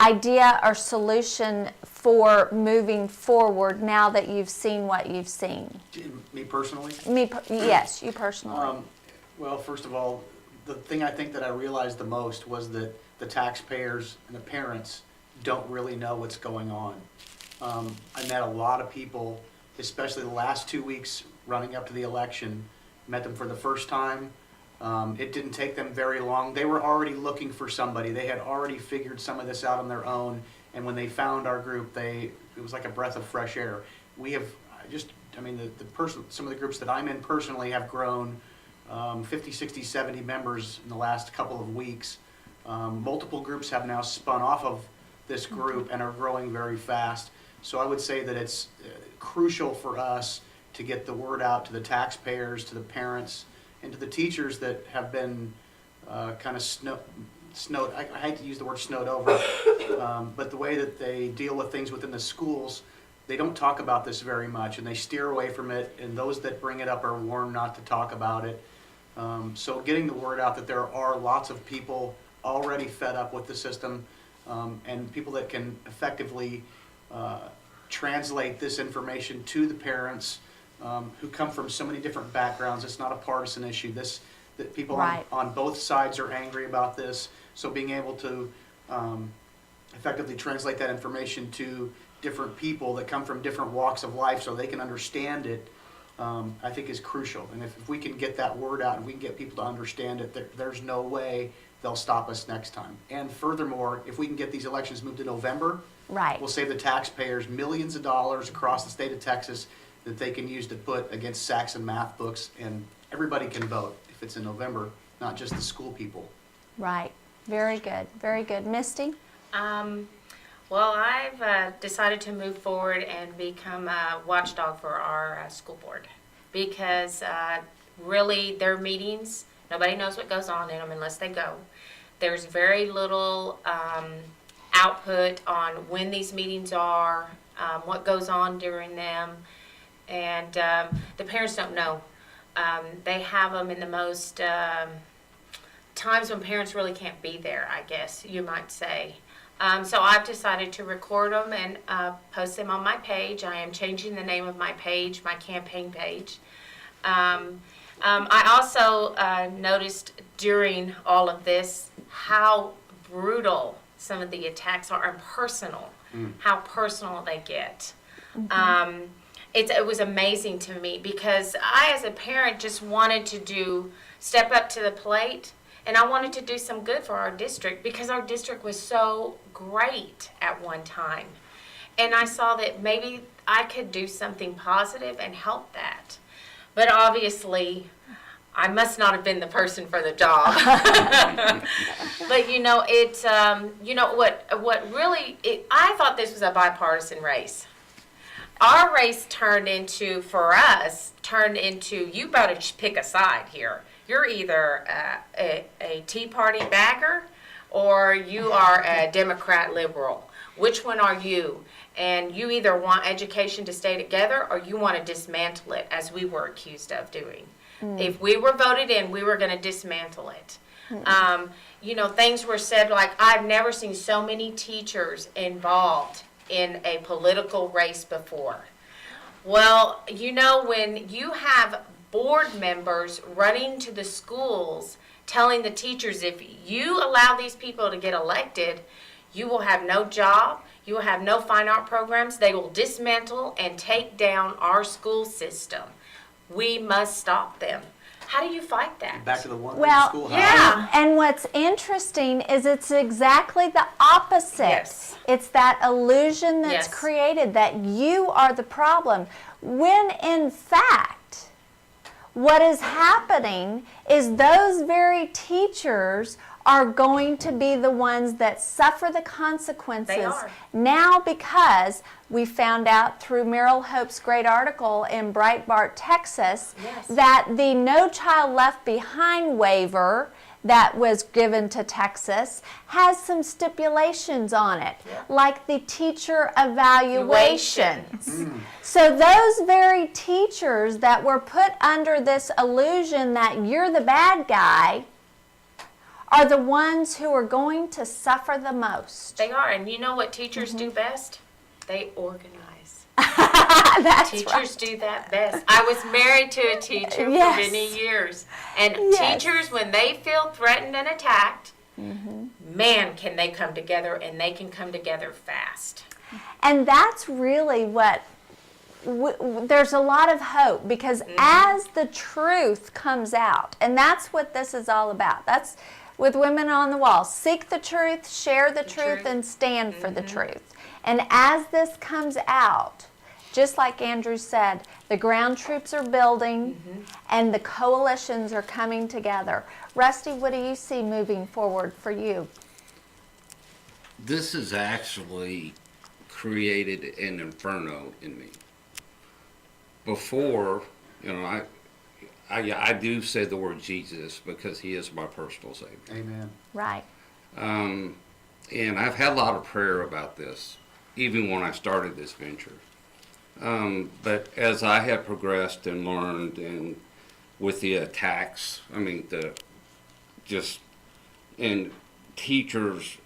idea or solution for moving forward now that you've seen what you've seen?
Me personally?
Yes, you personally.
Well, first of all, the thing I think that I realized the most was that the taxpayers and the parents don't really know what's going on. I met a lot of people, especially the last 2 weeks running up to the election, met them for the first time. It didn't take them very long. They were already looking for somebody. They had already figured some of this out on their own, and when they found our group, it was like a breath of fresh air. We have some of the groups that I'm in personally have grown 50, 60, 70 members in the last couple of weeks. Multiple groups have now spun off of this group and are growing very fast. So I would say that it's crucial for us to get the word out to the taxpayers, to the parents, and to the teachers that have been kind of snowed, I hate to use the word snowed over, but the way that they deal with things within the schools, they don't talk about this very much, and they steer away from it, and those that bring it up are warned not to talk about it. So getting the word out that there are lots of people already fed up with the system, and people that can effectively translate this information to the parents who come from so many different backgrounds. It's not a partisan issue. That people on both sides are angry about this. So being able to effectively translate that information to different people that come from different walks of life so they can understand it, I think is crucial. And if we can get that word out and we can get people to understand it, there's no way they'll stop us next time. And furthermore, if we can get these elections moved to November, we'll save the taxpayers millions of dollars across the state of Texas that they can use to put against Saxon math books, and everybody can vote if it's in November, not just the school people.
Right. Very good. Very good. Misty?
Well, I've decided to move forward and become a watchdog for our school board because really their meetings, nobody knows what goes on in them unless they go. There's very little output on when these meetings are, what goes on during them, and the parents don't know. They have them in the most times when parents really can't be there, I guess you might say. So I've decided to record them and post them on my page. I am changing the name of my page, my campaign page. I also noticed during all of this how brutal some of the attacks are and personal, how personal they get. It was amazing to me because I, as a parent, just wanted to step up to the plate. And I wanted to do some good for our district because our district was so great at one time. And I saw that maybe I could do something positive and help that. But obviously, I must not have been the person for the job. But what really, I thought this was a bipartisan race. Our race turned into, you better pick a side here. You're either a Tea Party bagger or you are a Democrat liberal. Which one are you? And you either want education to stay together or you want to dismantle it, as we were accused of doing. If we were voted in, we were going to dismantle it. Things were said like, I've never seen so many teachers involved in a political race before. Well, when you have board members running to the schools telling the teachers, if you allow these people to get elected, you will have no job, you will have no fine art programs, they will dismantle and take down our school system. We must stop them. How do you fight that?
Back to the one
Well,
schoolhouse.
Yeah.
And what's interesting is it's exactly the opposite.
Yes.
It's that illusion that's
Yes.
created that you are the problem, when in fact, what is happening is those very teachers are going to be the ones that suffer the consequences
They are.
now, because we found out through Meryl Hope's great article in Breitbart, Texas,
Yes.
that the No Child Left Behind waiver that was given to Texas has some stipulations on it, like the teacher evaluations. So those very teachers that were put under this illusion that you're the bad guy are the ones who are going to suffer the most.
They are. And you know what teachers do best? They organize.
That's
Teachers
right.
do that best. I was married to a teacher
Yes.
for many years. And
Yes.
teachers, when they feel threatened and attacked, man, can they come together, and they can come together fast.
And that's really what, there's a lot of hope, because as the truth comes out, and that's what this is all about. That's with Women on the Wall. Seek the truth, share the truth, and stand for the truth. And as this comes out, just like Andrew said, the ground troops are building and the coalitions are coming together. Rusty, what do you see moving forward for you?
This has actually created an inferno in me. Before, I do say the word Jesus because he is my personal savior.
Amen.
Right.
And I've had a lot of prayer about this, even when I started this venture. But as I have progressed and learned, and with the attacks, and teachers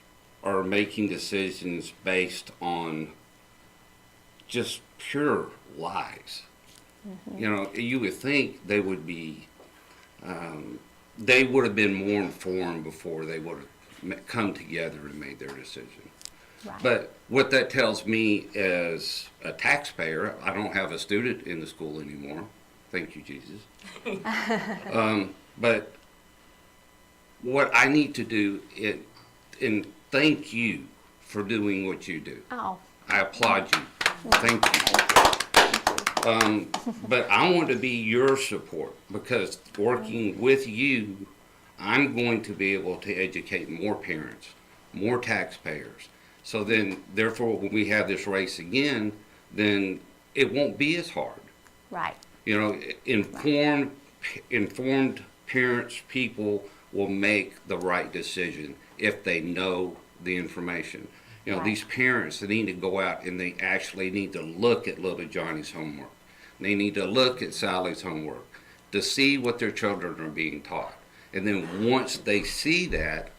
are making decisions based on just pure lies. You would think they would be, they would have been more informed before they would have come together and made their decision.
Right.
But what that tells me as a taxpayer, I don't have a student in the school anymore. Thank you, Jesus. But what I need to do, and thank you for doing what you do.
Oh.
I applaud you. Thank you. But I want to be your support, because working with you, I'm going to be able to educate more parents, more taxpayers, So then, therefore, when we have this race again, then it won't be as hard.
Right.
You know, informed parents, people will make the right decision if they know the information. You know,
Right.
these parents, they need to go out and they actually need to look at little Johnny's homework. They need to look at Sally's homework to see what their children are being taught. And then once they see that,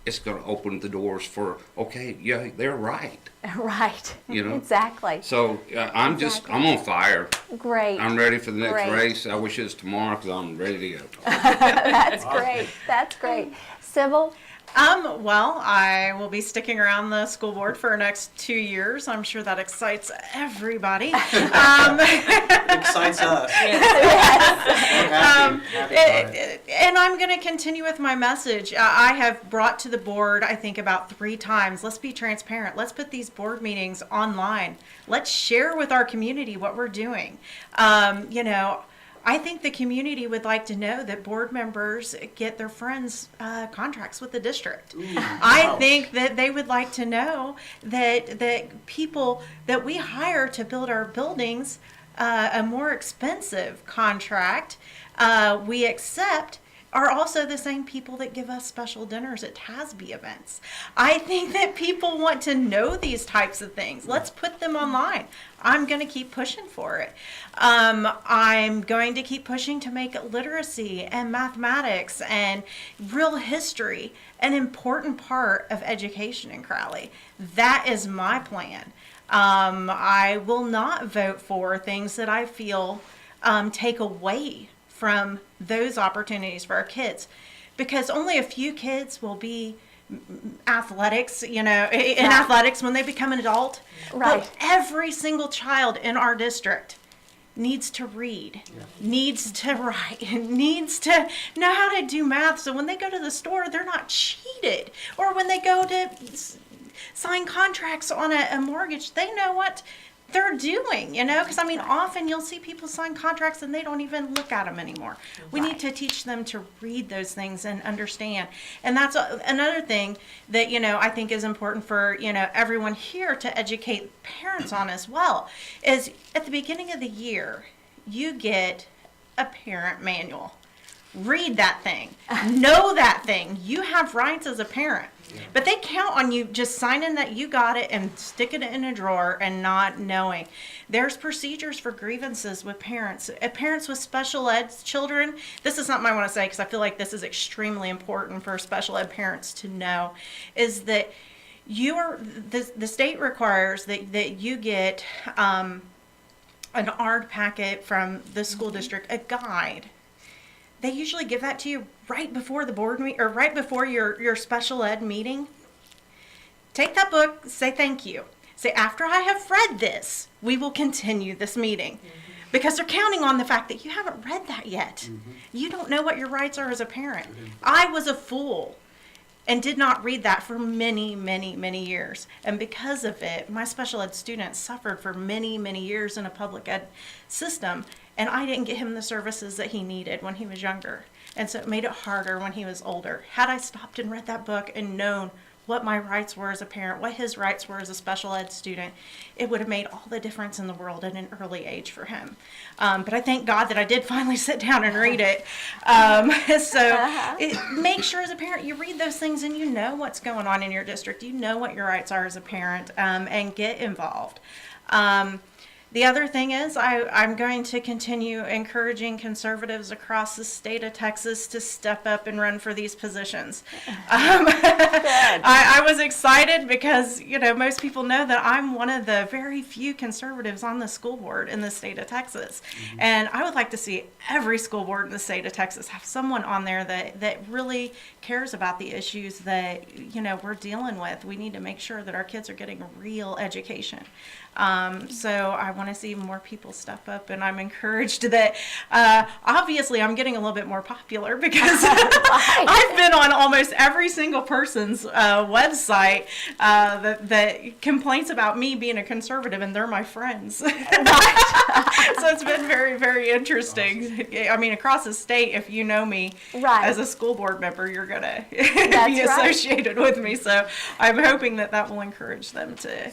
it's going to open the doors for, okay, yeah, they're right.
Right.
You know?
Exactly.
So I'm on fire.
Great.
I'm ready for the next
Great.
race. I wish it was tomorrow because I'm ready to go.
That's great. That's great. Sybil?
Well, I will be sticking around the school board for the next 2 years. I'm sure that excites everybody.
It excites us.
And I'm going to continue with my message. I have brought to the board, I think, about 3 times. Let's be transparent. Let's put these board meetings online. Let's share with our community what we're doing. You know, I think the community would like to know that board members get their friends' contracts with the district. I think that they would like to know that people that we hire to build our buildings a more expensive contract we accept are also the same people that give us special dinners at TASB events. I think that people want to know these types of things. Let's put them online. I'm going to keep pushing for it. I'm going to keep pushing to make literacy and mathematics and real history an important part of education in Crowley. That is my plan. I will not vote for things that I feel take away from those opportunities for our kids, because only a few kids will be athletics, you know, in athletics when they become an adult.
Right.
But every single child in our district needs to read, needs to write, needs to know how to do math. So when they go to the store, they're not cheated. Or when they go to sign contracts on a mortgage, they know what they're doing, you know, because I mean, often you'll see people sign contracts and they don't even look at them anymore. We need to teach them to read those things and understand. And that's another thing that, you know, I think is important for, you know, everyone here to educate parents on as well, is at the beginning of the year, you get a parent manual. Read that thing. Know that thing. You have rights as a parent. But they count on you just signing that you got it and sticking it in a drawer and not knowing. There's procedures for grievances with parents. Parents with special ed children, this is something I want to say because I feel like this is extremely important for special ed parents to know, is that the state requires that you get an ARD packet from the school district, a guide. They usually give that to you right before the board meeting or right before your special ed meeting. Take that book, say thank you. Say, after I have read this, we will continue this meeting. Because they're counting on the fact that you haven't read that yet. You don't know what your rights are as a parent. I was a fool and did not read that for many, many, many years. And because of it, my special ed students suffered for many, many years in a public ed system. And I didn't get him the services that he needed when he was younger. And so it made it harder when he was older. Had I stopped and read that book and known what my rights were as a parent, what his rights were as a special ed student, it would have made all the difference in the world at an early age for him. But I thank God that I did finally sit down and read it. Make sure as a parent you read those things and you know what's going on in your district. You know what your rights are as a parent, and get involved. The other thing is I'm going to continue encouraging conservatives across the state of Texas to step up and run for these positions. I was excited because, you know, most people know that I'm one of the very few conservatives on the school board in the state of Texas. And I would like to see every school board in the state of Texas have someone on there that really cares about the issues that, you know, we're dealing with. We need to make sure that our kids are getting a real education. So I want to see more people step up, and I'm encouraged that obviously I'm getting a little bit more popular because I've been on almost every single person's website that complains about me being a conservative, and they're my friends. So it's been very, very interesting. I mean, across the state, if you know me as a school board member, you're going to be associated with me. So I'm hoping that will encourage them to,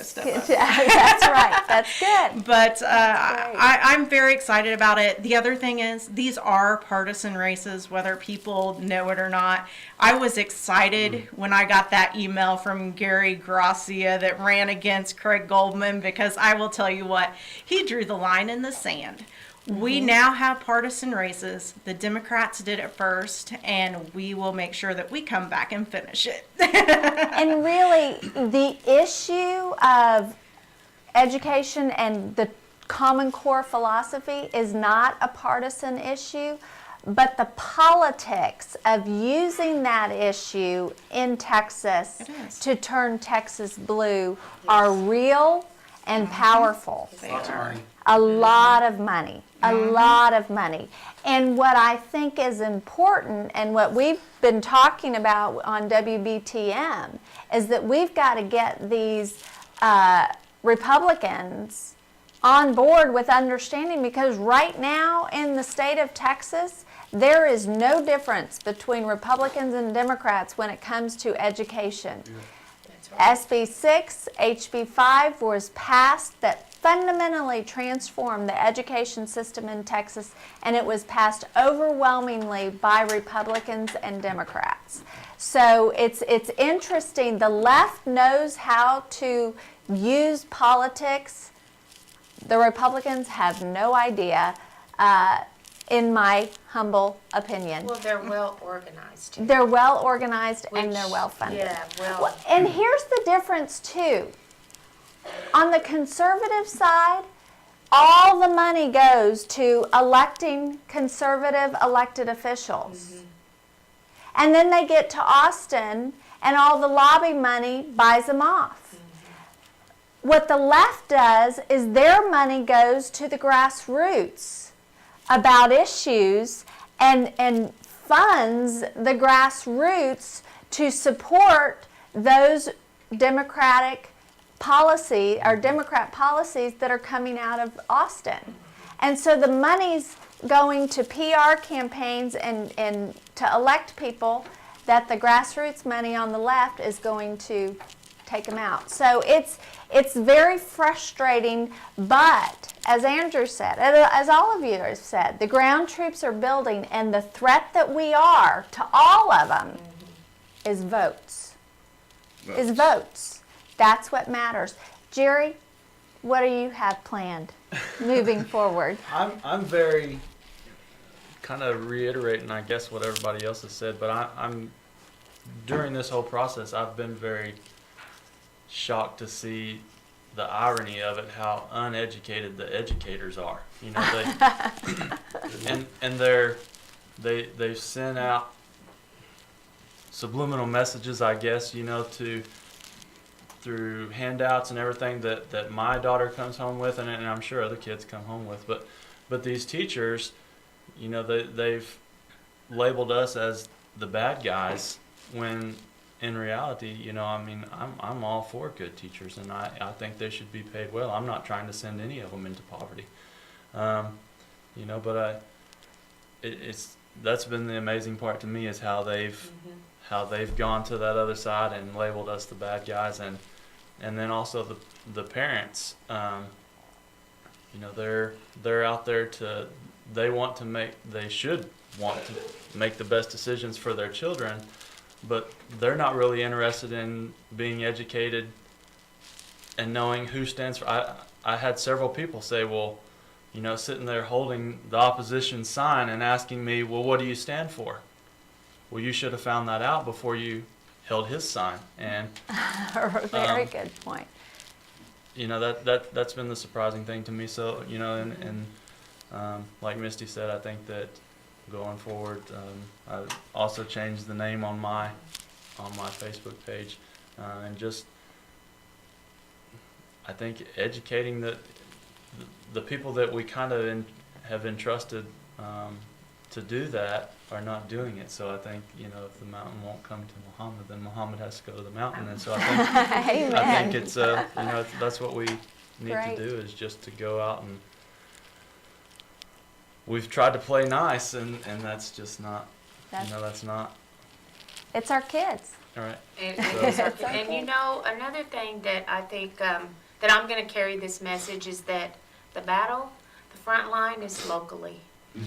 step up.
That's right. That's good.
But I'm very excited about it. The other thing is, these are partisan races, whether people know it or not. I was excited when I got that email from Gary Gracia that ran against Craig Goldman, because I will tell you what, he drew the line in the sand. We now have partisan races. The Democrats did it first, and we will make sure that we come back and finish it.
And really, the issue of education and the Common Core philosophy is not a partisan issue, but the politics of using that issue in Texas to turn Texas blue are real and powerful.
Lots of money.
A lot of money. A lot of money. And what I think is important, and what we've been talking about on WBTM, is that we've got to get these Republicans on board with understanding, because right now in the state of Texas, there is no difference between Republicans and Democrats when it comes to education. SB 6, HB 5 was passed that fundamentally transformed the education system in Texas, and it was passed overwhelmingly by Republicans and Democrats. So it's interesting. The left knows how to use politics. The Republicans have no idea, in my humble opinion.
Well, they're well organized too.
They're well organized and they're well funded.
Yeah, well.
And here's the difference too. On the conservative side, all the money goes to electing conservative elected officials. And then they get to Austin and all the lobby money buys them off. What the left does is their money goes to the grassroots about issues and funds the grassroots to support those Democratic policy or Democrat policies that are coming out of Austin. And so the money's going to PR campaigns and to elect people that the grassroots money on the left is going to take them out. So it's very frustrating, but as Andrew said, as all of you have said, the ground troops are building, and the threat that we are to all of them is votes. Is votes. That's what matters. Jerry, what do you have planned moving forward?
I'm very kind of reiterating, I guess, what everybody else has said, but I'm during this whole process, I've been very shocked to see the irony of it, how uneducated the educators are. You know, they've sent out subliminal messages, I guess, you know, through handouts and everything that my daughter comes home with, and I'm sure other kids come home with. But these teachers, you know, they've labeled us as the bad guys, when in reality, you know, I mean, I'm all for good teachers, and I think they should be paid well. I'm not trying to send any of them into poverty, you know. But that's been the amazing part to me, is how they've gone to that other side and labeled us the bad guys, and then also the parents. You know, they're out there they should want to make the best decisions for their children, but they're not really interested in being educated and knowing who stands for. I had several people say, well, you know, sitting there holding the opposition sign and asking me, well, what do you stand for? Well, you should have found that out before you held his sign. And
very good point.
You know, that's been the surprising thing to me. So, you know, and like Misty said, I think that going forward, I also changed the name on my Facebook page, and just I think educating the people that we kind of have entrusted to do that are not doing it. So I think, you know, if the mountain won't come to Muhammad, then Muhammad has to go to the mountain. And so I think it's you know, that's what we need to do, is just to go out, and we've tried to play nice, and that's just not, you know, that's not.
It's our kids.
All right.
And you know, another thing that I think that I'm going to carry this message is that the battle, the front line is locally.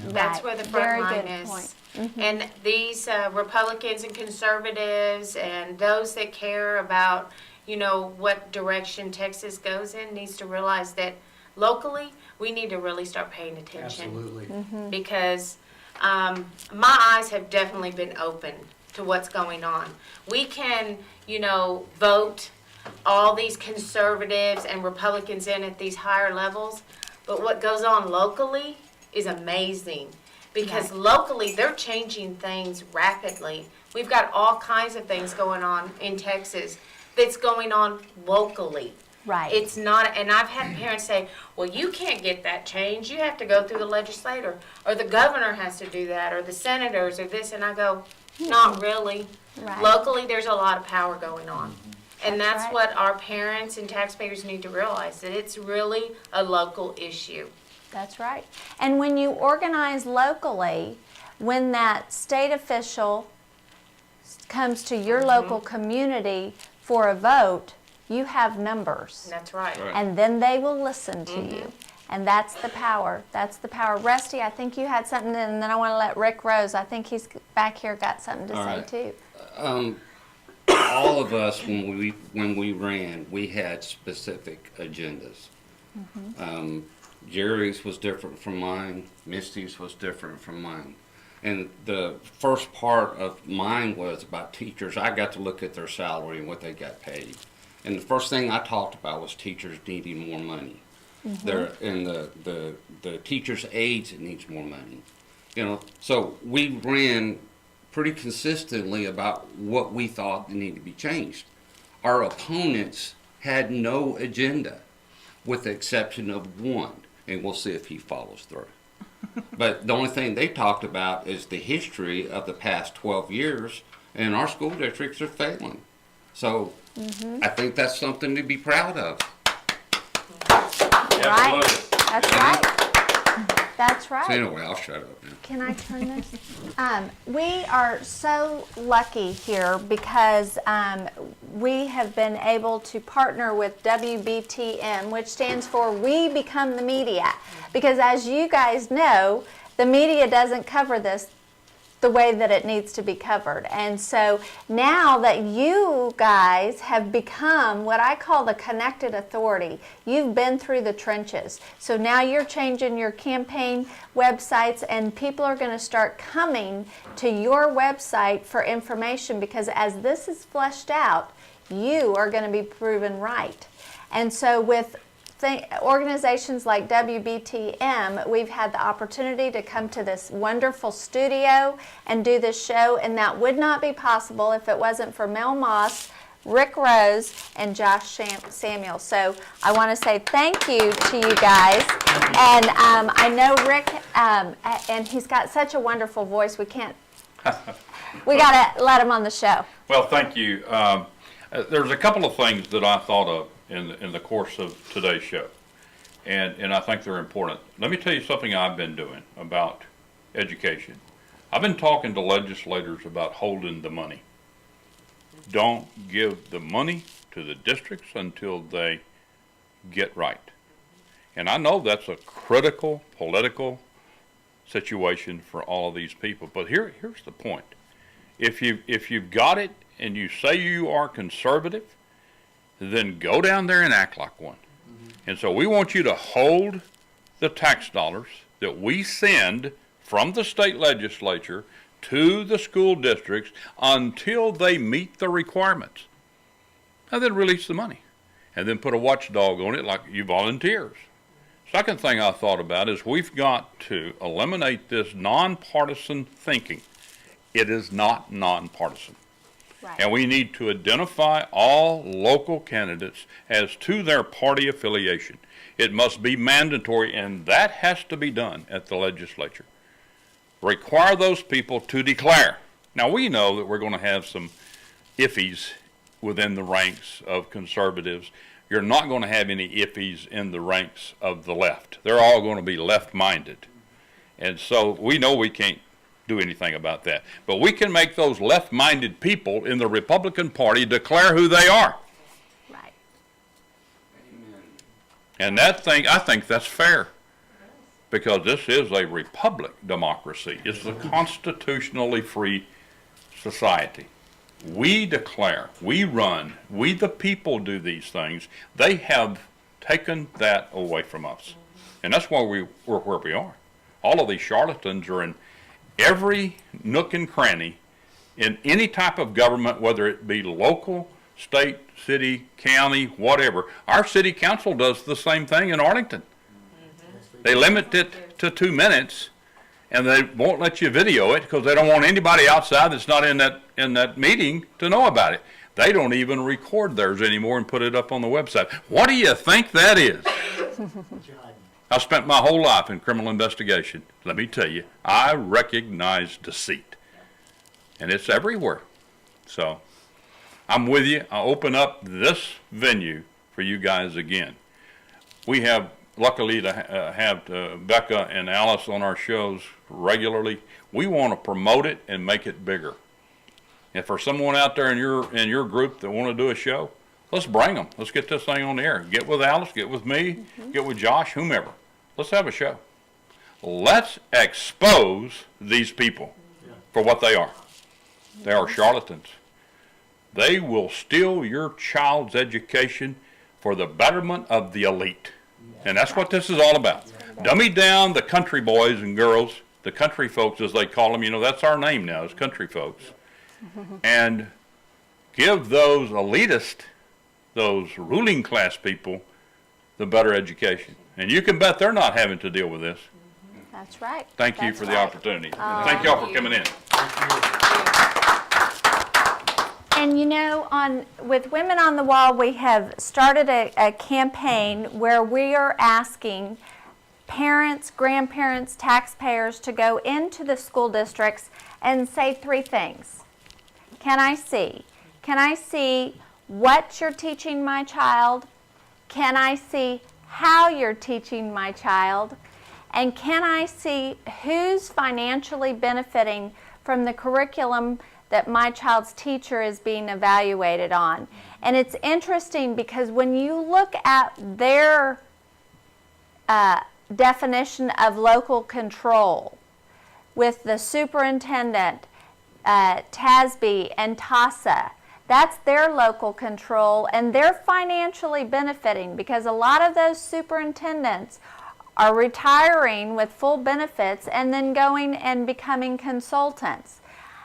That's where the front line is. And these Republicans and conservatives and those that care about, you know, what direction Texas goes in needs to realize that locally we need to really start paying attention.
Absolutely.
Because my eyes have definitely been open to what's going on. We can, you know, vote all these conservatives and Republicans in at these higher levels, but what goes on locally is amazing, because locally they're changing things rapidly. We've got all kinds of things going on in Texas that's going on locally.
Right.
It's not, and I've had parents say, well, you can't get that change. You have to go through the legislator, or the governor has to do that, or the senators, or this. And I go, not really.
Right.
Locally, there's a lot of power going on. And
That's
that's
right.
what our parents and taxpayers need to realize, that it's really a local issue.
That's right. And when you organize locally, when that state official comes to your local community for a vote, you have numbers.
That's right.
And then they will listen to you. And that's the power. That's the power. Rusty, I think you had something, and then I want to let Rick Rose, I think he's back here, got something to say too.
All of us, when we ran, we had specific agendas. Jerry's was different from mine. Misty's was different from mine. And the first part of mine was about teachers. I got to look at their salary and what they got paid. And the first thing I talked about was teachers needing more money. And the teachers' aides needs more money. You know, so we ran pretty consistently about what we thought needed to be changed. Our opponents had no agenda, with the exception of one, and we'll see if he follows through. But the only thing they talked about is the history of the past 12 years, and our school districts are failing. So I think that's something to be proud of.
Right. That's right. That's right.
So anyway, I'll shut up now.
Can I turn this? We are so lucky here because we have been able to partner with WBTM, which stands for We Become the Media. Because as you guys know, the media doesn't cover this the way that it needs to be covered. And so now that you guys have become what I call the connected authority, you've been through the trenches. So now you're changing your campaign websites, and people are going to start coming to your website for information, because as this is fleshed out, you are going to be proven right. And so with organizations like WBTM, we've had the opportunity to come to this wonderful studio and do this show, and that would not be possible if it wasn't for Mel Moss, Rick Rose, and Josh Samuel. So I want to say thank you to you guys. And I know Rick, and he's got such a wonderful voice, we got to let him on the show.
Well, thank you. There's a couple of things that I thought of in the course of today's show, and I think they're important. Let me tell you something I've been doing about education. I've been talking to legislators about holding the money. Don't give the money to the districts until they get right. And I know that's a critical political situation for all of these people, but here's the point. If you've got it and you say you are conservative, then go down there and act like one. And so we want you to hold the tax dollars that we send from the state legislature to the school districts until they meet the requirements. And then release the money. And then put a watchdog on it like you volunteers. Second thing I thought about is we've got to eliminate this nonpartisan thinking. It is not nonpartisan. Right. And we need to identify all local candidates as to their party affiliation. It must be mandatory, and that has to be done at the legislature. Require those people to declare. Now, we know that we're going to have some iffies within the ranks of conservatives. You're not going to have any iffies in the ranks of the left. They're all going to be left-minded. And so we know we can't do anything about that. But we can make those left-minded people in the Republican Party declare who they are.
Right.
And I think that's fair. Because this is a republic democracy. It's a constitutionally free society. We declare, we run, we the people do these things. They have taken that away from us. And that's why we're where we are. All of these charlatans are in every nook and cranny in any type of government, whether it be local, state, city, county, whatever. Our city council does the same thing in Arlington. They limit it to 2 minutes, and they won't let you video it because they don't want anybody outside that's not in that meeting to know about it. They don't even record theirs anymore and put it up on the website. What do you think that is? I spent my whole life in criminal investigation. Let me tell you, I recognize deceit, and it's everywhere. So I'm with you. I open up this venue for you guys again. We have, luckily, to have Becca and Alice on our shows regularly. We want to promote it and make it bigger. If there's someone out there in your group that want to do a show, let's bring them. Let's get this thing on the air. Get with Alice, get with me, get with Josh, whomever. Let's have a show. Let's expose these people for what they are. They are charlatans. They will steal your child's education for the betterment of the elite. And that's what this is all about. Dummy down the country boys and girls, the country folks as they call them. You know, that's our name now, is country folks. And give those elitists, those ruling class people, the better education. And you can bet they're not having to deal with this.
That's right.
Thank you
That's
for the
right.
opportunity. Thank y'all for coming in.
And you know, with Women on the Wall, we have started a campaign where we are asking parents, grandparents, taxpayers to go into the school districts and say 3 things. Can I see? Can I see what you're teaching my child? Can I see how you're teaching my child? And can I see who's financially benefiting from the curriculum that my child's teacher is being evaluated on? And it's interesting because when you look at their definition of local control with the superintendent, TASB, and TASA, that's their local control, and they're financially benefiting because a lot of those superintendents are retiring with full benefits and then going and becoming consultants.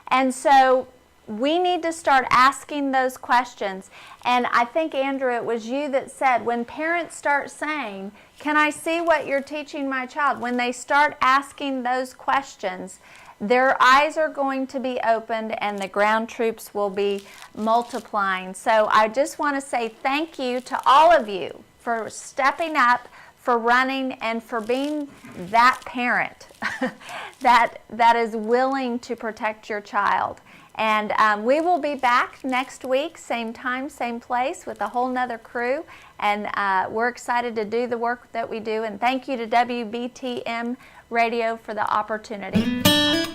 And so we need to start asking those questions. And I think, Andrew, it was you that said when parents start saying, can I see what you're teaching my child? When they start asking those questions, their eyes are going to be opened and the ground troops will be multiplying. So I just want to say thank you to all of you for stepping up, for running, and for being that parent that is willing to protect your child. And we will be back next week, same time, same place, with a whole nother crew. And we're excited to do the work that we do. And thank you to WBTM Radio for the opportunity.